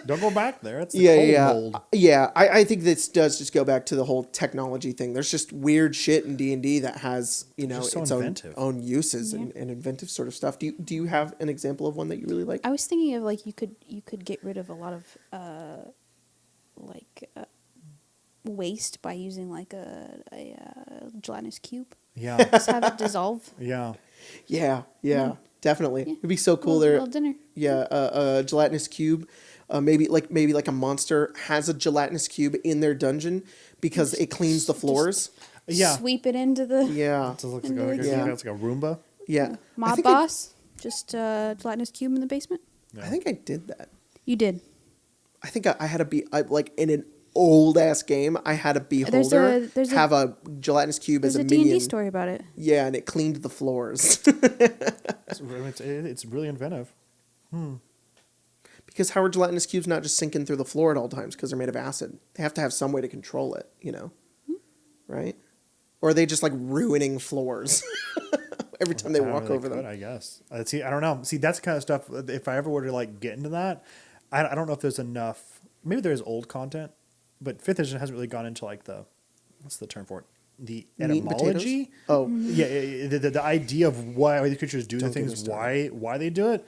Don't go back there. It's the Yeah, cold mold. yeah. I think this does just go back to the whole technology thing. There's just weird shit in D&D that has, Just so its inventive. own uses and inventive sort of stuff. Do you have an example of one that you really like? I was thinking of like you could get rid of a lot of waste by using like a gelatinous cube. Yeah. Just have it dissolve. Yeah. Yeah, definitely. Yeah. It'd be so cool. Little dinner. Yeah, a gelatinous cube. Maybe like a monster has a gelatinous cube in their dungeon because it cleans the floors. Yeah. Sweep it into the Yeah, It looks Into the like, cube. it's like a Roomba. yeah. I mob think boss. Just gelatinous cube in the basement. Yeah. I think I did that. You did. I think I had like in an old ass game. I had a beholder there's a- have a gelatinous cube There's as a a D&D minion. story about it. Yeah, and it cleaned the floors. It's really inventive. Because how are gelatinous cubes not just sinking through the floor at all times because they're made of acid? They have to have some way to control it, right? Or are they just like ruining floors every time they I don't walk know, they over could, them? I guess. See, I don't know. See, that's the kind of stuff. If I ever were to like get into that, I don't know if there's enough. Maybe there is old content, but fifth edition hasn't really gone into like what's the term for it? The Meat and etymology. potatoes? Oh, Yeah, the idea of why these creatures do Don't the get me things, started. why they do it.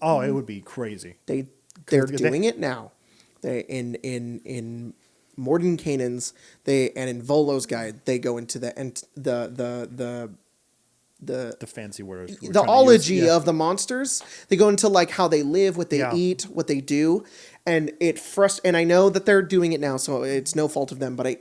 Oh, it would be crazy. they're they- doing it now. They in Mordenkainen's and in Volo's guide they go into the The fancy words. the ology of the monsters. They go into like how they live, what they Yeah. eat, what they do, and and I know that they're doing it now, so it's no fault of them. But it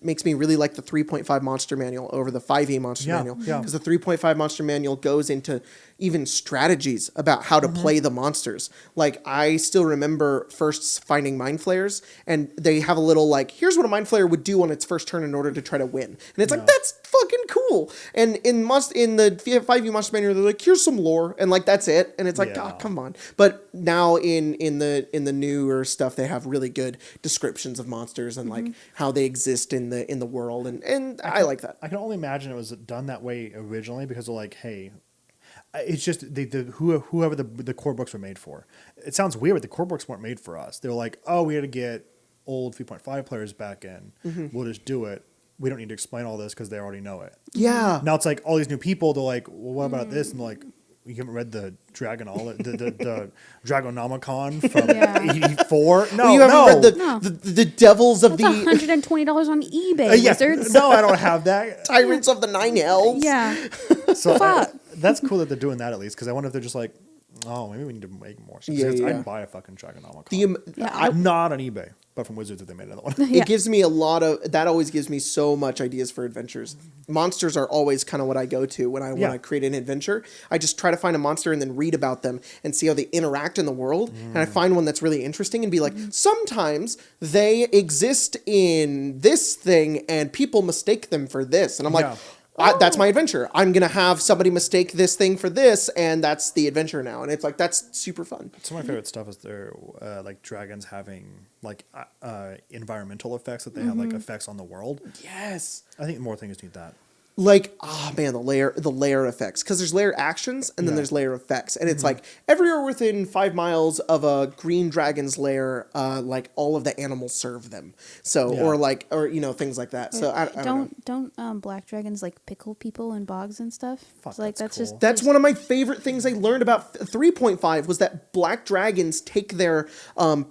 makes me really like the 3.5 monster manual over the 5e monster Yeah, manual yeah. because the 3.5 monster manual goes into even strategies about how to play the monsters. Like I still remember first finding mind flayers, and they have a little like, here's what a mind flayer would do on its first turn in order to try to win, and it's like that's fucking cool. And in the 5e monster manual, they're like, here's some lore, and like that's it, and it's like, Yeah. oh, come on. But now in the newer stuff, they have really good descriptions of monsters and like how they exist in the world, and I like that. I can only imagine it was done that way originally because they're like, hey, it's just whoever the core books were made for. It sounds weird, but the core books weren't made for us. They're like, oh, we had to get old 3.5 players back in. We'll just do it. We don't need to explain all this because they already know it. Yeah. Now it's like all these new people. They're like, well, what about this? And they're like, you haven't read the the Dragonomicon from Yeah. 84? No, Well, you haven't read No. the devils of That's the $120 on eBay, yeah. wizards. No, I don't have that. tyrants of the nine elves. Yeah. So Fuck. that's cool that they're doing that at least because I wonder if they're just like, oh, maybe we need to make more. Yeah, yeah. I'd buy a fucking Dragonomicon. Yeah, I'm not on eBay, but from Wizards if they made another one. Yeah. It gives me that always gives me so much ideas for adventures. Monsters are always kind of what I go to when I create an adventure. I just try to find a monster and then read about them and see how they interact in the world. And I find one that's really interesting and be like, sometimes they exist in this thing and people mistake them for this. And I'm like, Yeah. that's my adventure. I'm going to have somebody mistake this thing for this, and that's the adventure now. And it's like, that's super fun. Some of my favorite stuff is they're like dragons having like environmental effects that they have like effects on the world. Yes. I think more things need that. Like, oh man, the layer effects, because there's layer actions and then Yeah. there's layer effects, and it's like everywhere within 5 miles of a green dragon's lair, like all of the animals serve them. So Yeah. or things like that. So I don't know. Don't black dragons like pickle people in bogs and stuff? Fuck, It's like that's that's cool. just That's one of my favorite things I learned about 3.5 was that black dragons take their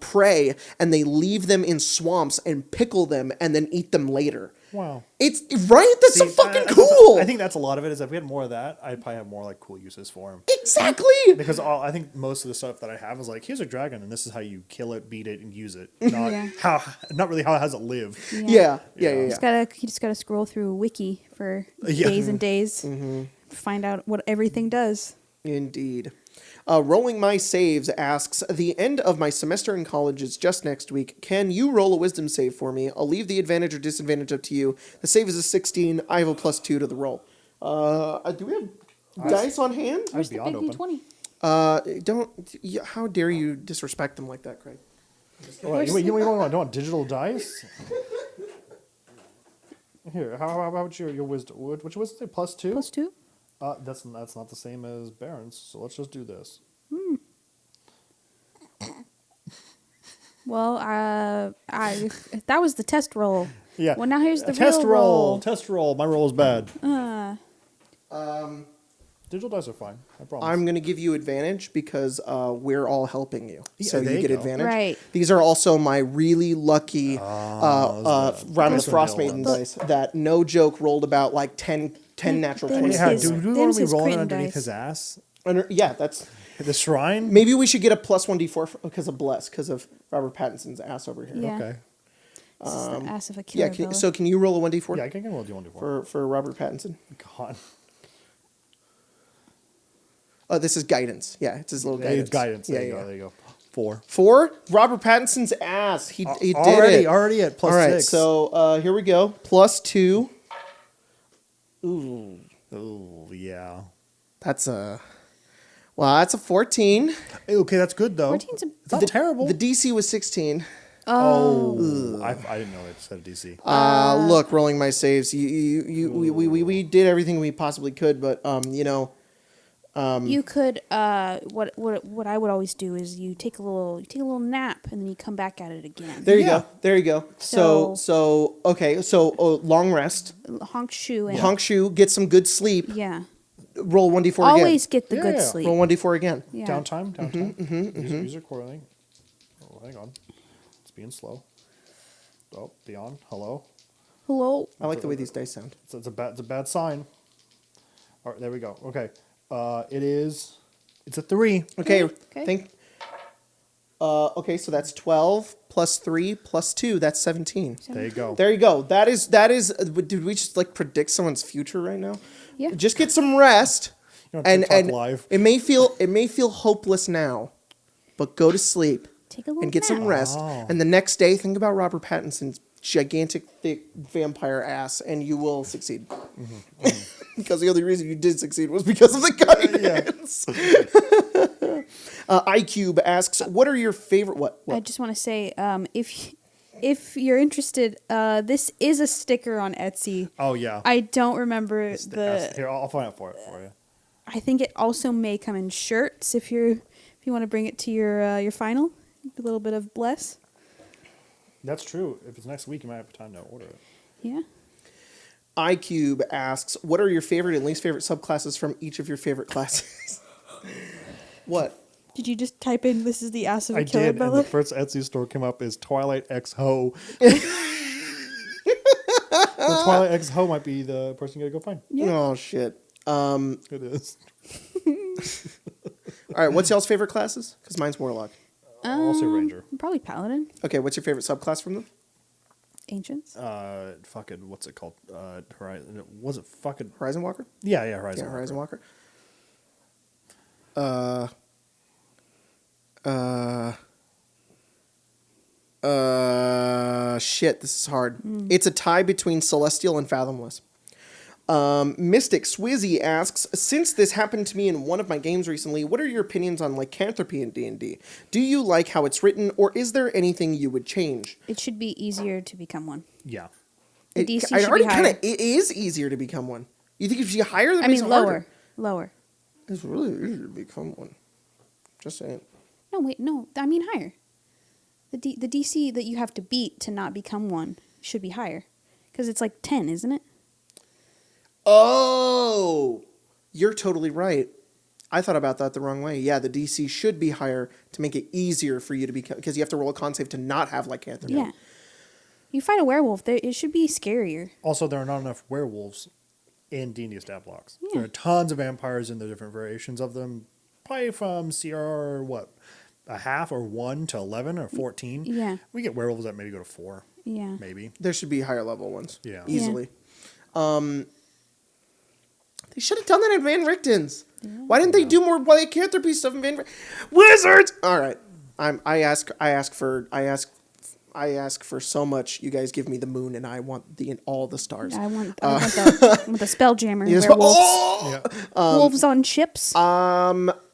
prey and they leave them in swamps and pickle them and then eat them later. Wow. It's right. That's so See, fucking I- cool. I think that's a lot of it. Is if we had more of that, I'd probably have more like cool uses for them. exactly. Because I think most of the stuff that I have is like, here's a dragon, and this is how you kill it, beat it, and use it. Not Yeah. not really how it has it live. Yeah. You just gotta scroll through a wiki for Yeah. days and days to find out what everything does. Indeed. Rolling My Saves asks, the end of my semester in college is just next week. Can you roll a wisdom save for me? I'll leave the advantage or disadvantage up to you. The save is a 16. I have a +2 to the roll. Do we have dice on hand? I'd be Big open. D20. How dare you disrespect them like that, Craig? You want digital dice? Here, how about your wisdom? What's your wisdom say? +2? +2? That's not the same as Baron's, so let's just do this. Well, that was the test roll. Yeah. Well, now here's the test real roll. roll. Test roll. My roll is bad. Digital dice are fine. I promise. I'm going to give you advantage because we're all helping you. Yeah, So there you you get go. advantage. Right. These are also my really lucky Rhymus Frost Maiden dice that, no joke, rolled about like 10 natural Them 20. Yeah, his- do we want them's to be his rolling crit underneath dice. his ass? Yeah, that's... The shrine? Maybe we should get a plus 1d4 because of Bless, because of Robert Pattinson's ass over here. Yeah. Okay. This is the ass of a Yeah, killer. so can you roll a 1d4 Yeah, I can roll do one before. for Robert Pattinson? God. Oh, this is guidance. Yeah, it's his little guidance. It's guidance. Yeah, There you yeah. go. There you go. 4. 4, Robert Pattinson's ass. He did it. Already at plus All right, 6. so here we go. Plus 2. Ooh, Oh, yeah. that's a... Well, that's a 14. Hey, okay, that's good, though. 14's a- It's not terrible. The DC was 16. Oh. I didn't know it said a DC. Look, rolling my saves. We did everything we possibly could, but You could what I would always do is you take a little nap and then you come back at it again. there you Yeah. go. There you go. So okay. So long rest. Honk shoe and Honk shoe. Get some good sleep. yeah. Roll 1d4 again. Always get the Yeah. good sleep. Roll 1d4 again. Yeah. Downtime. Use accordingly. Oh, hang on. It's being slow. Oh, beyond. Hello. Hello. I like the way these dice sound. It's a bad sign. All right, there we go. Okay. It's a 3. Okay. Okay. Okay, so that's 12 plus 3 plus 2. That's 17. There you go. There you go. That is. Did we just like predict someone's future right now? Yeah. Just get some rest. You're on And TikTok Live. it may feel hopeless now, but go to sleep Take a little and get some nap. rest. Oh. And the next day, think about Robert Pattinson's gigantic, thick vampire ass, and you will succeed. Because the only reason you did succeed was because of the guidance. iCube asks, "What are your favorite what?" I just want to say, if you're interested, this is a sticker on Etsy. Oh, yeah. I don't remember Here, I'll find out for you. I think it also may come in shirts if you want to bring it to your final. A little bit of bless. That's true. If it's next week, you might have time to order it. Yeah. iCube asks, "What are your favorite and least favorite subclasses from each of your favorite classes?" What? Did you just type in "this is the ass of a I killer did, and Bella"? the first Etsy store came up is Twilight X Ho. The Twilight X Ho might be the person you gotta go find. Yeah. Oh shit. It is. All right, what's y'all's favorite classes? Because mine's Warlock. Also Ranger. Probably Paladin. Okay, what's your favorite subclass from them? Ancients. Fucking, what's it called? Horizon. Was it fucking? Horizon Walker? Yeah, Horizon. Yeah, Horizon Walker. Shit, this is hard. It's a tie between Celestial and Fathomless. Mystic Swizzy asks, "Since this happened to me in one of my games recently, what are your opinions on lycanthropy in D&D? Do you like how it's written, or is there anything you would change?" It should be easier to become one. Yeah. The DC I should already be higher. it is easier to become one. You think if you higher, that I makes mean it harder. lower. It's really easy to become one. Just saying. No, wait, no. I mean higher. The DC that you have to beat to not become one should be higher, because it's like 10, isn't it? Oh, you're totally right. I thought about that the wrong way. Yeah, the DC should be higher to make it easier for you to become, because you have to roll a con save to not have lycanthropy. Yeah. You fight a werewolf, it should be scarier. Also, there are not enough werewolves in D&D stat blocks. Yeah. There are tons of vampires and the different variations of them. Probably from CR, a half or 1 to 11 or 14. Yeah. We get werewolves that maybe go to 4, Yeah. maybe. There should be higher level ones. Yeah. Easily. They should have done that in Van Richten's. Why didn't they do more lycanthropy stuff in Van Richten? Wizards! All right. I ask for so much. You guys give me the moon, and I want all the stars. I want the Spelljammer You just- werewolves. oh! Yeah. Wolves on ships.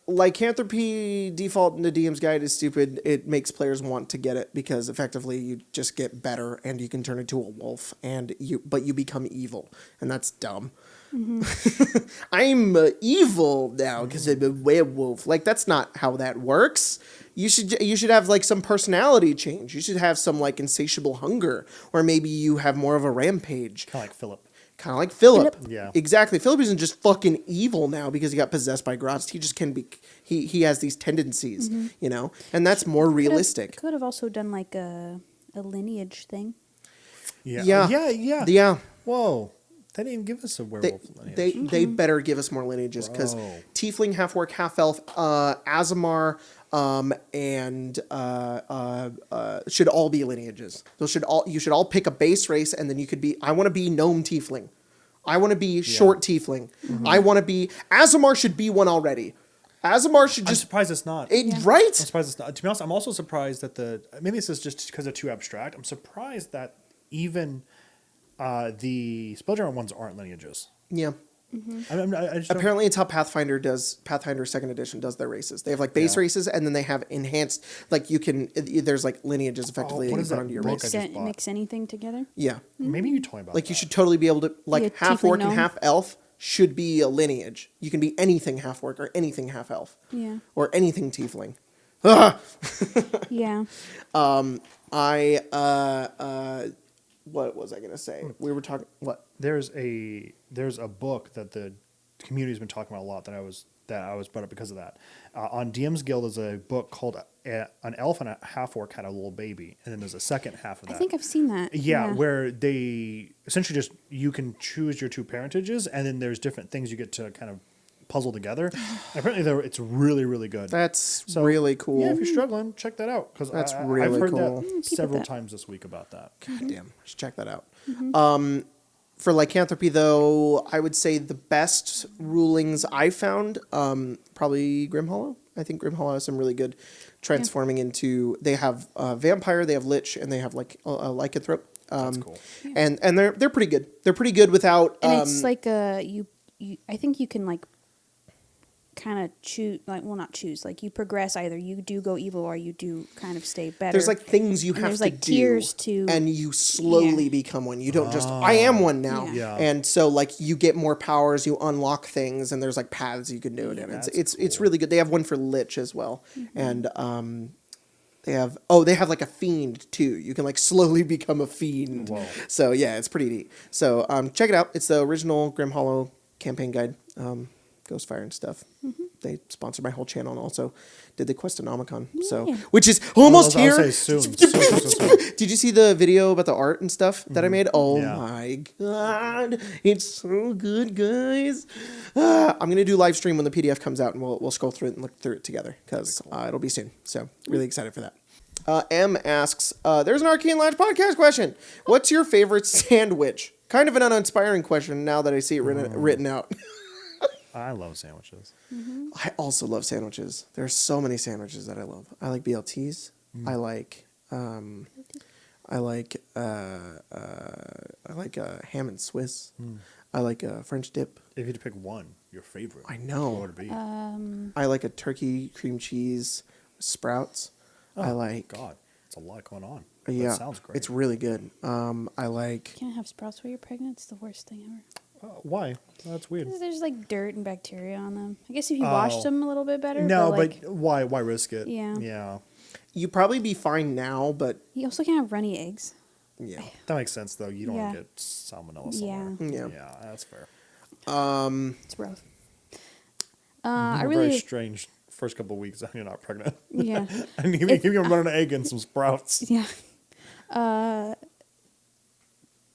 Lycanthropy default in the DM's guide is stupid. It makes players want to get it because effectively you just get better and you can turn into a wolf but you become evil, and that's dumb. I'm evil now because I'm a werewolf. Like, that's not how that works. You should have like some personality change. You should have some like insatiable hunger, or maybe you have more of a rampage. Kind of like Philip. Kind of like Philip. Yeah. Exactly. Philip isn't just fucking evil now because he got possessed by Grost. He just can be. He has these tendencies, you know, and that's more realistic. Could have also done like a lineage thing. Yeah. Yeah. Yeah. Whoa. They didn't even give us a werewolf lineage. They better give us more lineages because Bro. Tiefling, half orc, half elf, Azamar, and should all be lineages. You should all pick a base race, and then you could be. I want to be gnome Tiefling. I want to be short Tiefling. I want to be Azamar. Should be one already. Azamar should I'm just surprised it's not. right. I'm surprised it's not. To be honest, I'm also surprised that maybe this is just because they're too abstract. I'm surprised that even the Spelljammer ones aren't lineages. Yeah. I just Apparently, it's how Pathfinder 2nd Edition does their races. They have like base races, and then they have enhanced. Like there's like lineages effectively what that you is put that onto your book race. I just bought? Mix anything together. Yeah. maybe you told me about Like that. you should totally be able to Be a half tiefling orc and gnome. half elf should be a lineage. You can be anything half orc or anything half elf. Yeah. Or anything tiefling. Ah! Yeah. What was I gonna say? We were talking what? There's a book that the community's been talking about a lot that I was brought up because of that. On DM's Guild is a book called An Elf and a Half Orc Had a Little Baby, and then there's a second half of that. I think I've seen that. Yeah, where they essentially just you can choose your two parentages, and then there's different things you get to kind of puzzle together. And apparently, it's really, really good. That's really cool. Yeah, if you're struggling, check that out because That's I've really heard cool. that several times this week about that. God damn, I should check that out. For lycanthropy, though, I would say the best rulings I found, probably Grim Hollow. I think Grim Hollow has some really good transforming into. They have vampire, they have lich, and they have like a lycanthrope. That's cool. And they're pretty good. They're pretty good without. And it's like you. I think you can like kind of choose, like, well, not choose, like you progress, either you do go evil or you do kind of stay better. There's like things you And have there's to like do, tiers to, and you slowly become one. You don't just I am one now. Yeah. And so like you get more powers, you unlock things, and there's like paths you can do it in. It's really good. They have one for lich as well, and they have like a fiend too. You can like slowly become a fiend. Whoa. So yeah, it's pretty neat. So check it out. It's the original Grim Hollow campaign guide. Ghostfire and stuff. They sponsor my whole channel and also did the Questonomicon. So, which is almost I'll here. say soon. Soon. Did you see the video about the art and stuff that I made? Oh Yeah. my god, it's so good, guys! I'm gonna do live stream when the PDF comes out, and we'll scroll through it and look through it together because it'll be soon. So really excited for that. M asks, "There's an Arcane Lodge podcast question. What's your favorite sandwich?" Kind of an uninspiring question now that I see it written out. I love sandwiches. I also love sandwiches. There are so many sandwiches that I love. I like BLTs. I like ham and Swiss. I like French dip. If you had to pick one, your favorite, I know. what would it be? I like a turkey cream cheese sprouts. I like. God, it's a lot going on. Yeah, That sounds great. it's really good. I like. can't have sprouts while you're pregnant. It's the worst thing ever. Why? That's weird. There's like dirt and bacteria on them. I guess if you washed them a little bit better. No, but, like, why risk it? Yeah. Yeah. You probably be fine now, but you also can't have runny eggs. yeah. That makes sense though. You don't want to Yeah. get salmonella somewhere. Yeah. Yeah, that's fair. It's rough. I You're really, very strange first couple of weeks after you're not pregnant. yeah, and you can run an egg and some sprouts. yeah.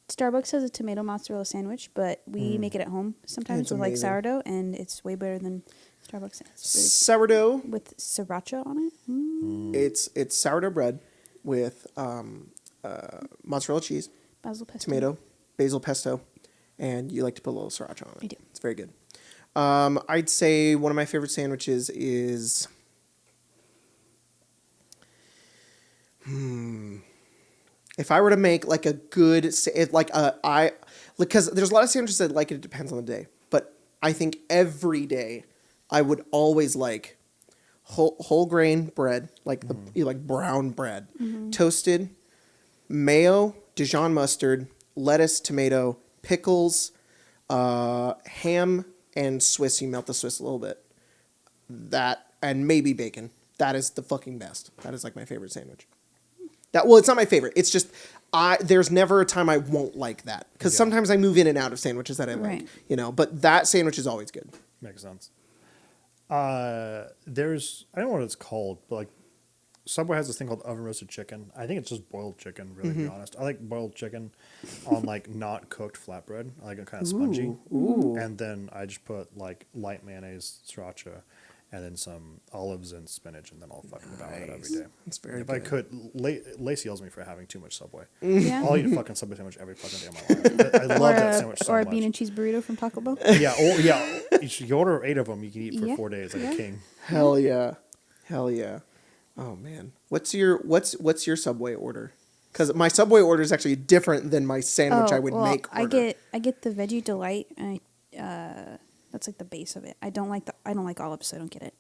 Starbucks has a tomato mozzarella sandwich, but we make it at home sometimes It's with like amazing. sourdough, and it's way better than Starbucks. It's Sourdough. really, with sriracha on it. It's sourdough bread with mozzarella cheese, Basil pesto. tomato, basil pesto, and you like to put a little sriracha on it. I do. It's very good. I'd say one of my favorite sandwiches is. If I were to make like a good, because there's a lot of sandwiches that I like. It depends on the day, but I think every day I would always like whole grain bread, like like brown bread, toasted, mayo, Dijon mustard, lettuce, tomato, pickles, ham and Swiss. You melt the Swiss a little bit. That and maybe bacon. That is the fucking best. That is like my favorite sandwich. It's not my favorite. It's just there's never a time I won't like that because sometimes I move in and out of sandwiches that I like. But that sandwich is always good. Makes sense. I don't know what it's called, but like Subway has this thing called oven roasted chicken. I think it's just boiled chicken, really, to be honest. I like boiled chicken on like not cooked flatbread. I like it kind of spongy. Ooh. And then I just put like light mayonnaise, sriracha, and then some olives and spinach, and then I'll fucking devour it every day. That's very if good. I could, Lacey yells me for having too much Subway. Yeah. I'll eat a fucking Subway sandwich every fucking day of my life. I love that sandwich so or much. a bean and cheese burrito from Taco Bell. Yeah. You order 8 of them, you can eat for 4 days like a king. Hell yeah. Oh man, what's your Subway order? Because my Subway order is actually different than my sandwich I would make. Order. I get the veggie delight, and that's like the base of it. I don't like olives, so I don't get it.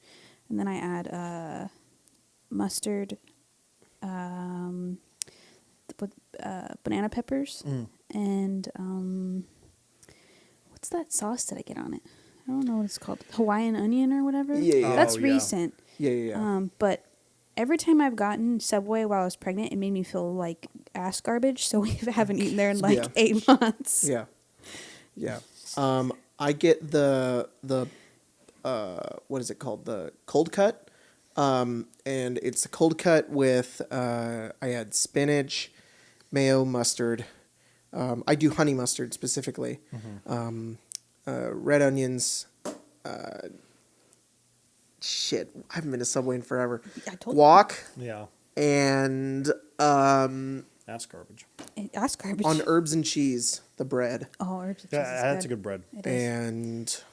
And then I add mustard, banana peppers, and what's that sauce that I get on it? I don't know what it's called. Hawaiian onion or whatever. Yeah. That's recent. Yeah. But every time I've gotten Subway while I was pregnant, it made me feel like ass garbage. So we haven't eaten there in like 8 months. Yeah. I get the what is it called? The cold cut. And it's a cold cut with I add spinach, mayo, mustard. I do honey mustard specifically. Red onions. Shit, I haven't been to Subway in forever. I told Guac. Yeah. And That's garbage. Ass garbage. on herbs and cheese, the bread. Oh, herbs and cheese. Yeah, that's a good bread. It is. And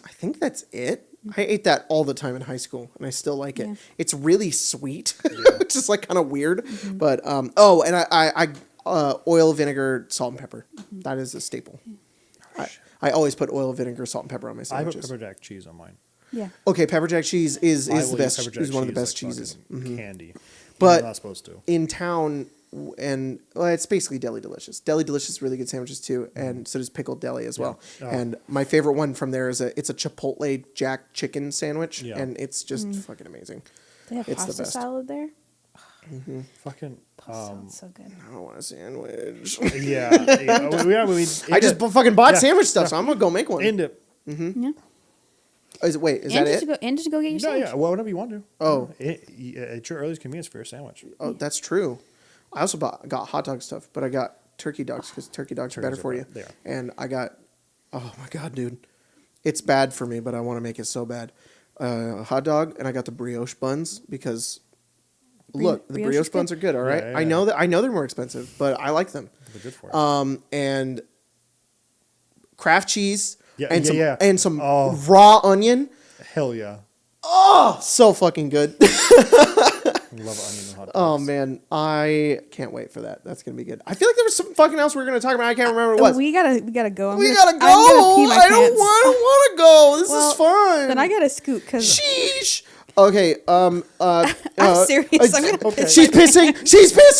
I think that's it. I ate that all the time in high school, and I still like it. Yeah. It's really sweet, which is like kind of weird. But and I oil, vinegar, salt, and pepper. That is a staple. I always put oil, vinegar, salt, and pepper on my I put sandwiches. pepper jack cheese on mine. Yeah. Okay, pepper jack cheese is I will the use best. pepper jack Is one of the cheese best like cheeses. fucking Candy. But You're not supposed to. in town, and it's basically Deli Delicious. Deli Delicious is really good sandwiches too, and so does Pickled Deli as well. Oh. And my favorite one from there is it's a Chipotle Jack chicken sandwich, Yeah. and it's just fucking amazing. They have It's the pasta best. salad there. Fucking. Pasta salad's so good. I don't want a sandwich. Yeah. I just fucking bought sandwich stuff, so I'm gonna go make one. End it. Yeah. Is that it? Just to go get your No, sandwich. yeah. Well, whatever you want to. Oh. It's your earliest convenience for your sandwich. Oh, that's true. I also got hot dog stuff, but I got turkey dogs because turkey dogs are better for you. They are. And I got, oh my god, dude, it's bad for me, but I want to make it so bad. Hot dog, and I got the brioche buns because, look, the Brioche brioche is buns good. are good. All right, Yeah, yeah, I know that. I know they're more expensive, but I like them. They're good for it. And Kraft cheese. Yeah, and some yeah. and some Oh. raw onion. Hell yeah. Oh, so fucking good. I love onion and hot dogs. Oh man, I can't wait for that. That's gonna be good. I feel like there was something fucking else we were gonna talk about. I can't remember what it was. We gotta go. We gotta go. I'm gonna pee my I don't pants. want to go. This is fun. Then I gotta scoot because Sheesh. Okay. I'm serious. I'm gonna okay. piss She's my pissing. She's pissing.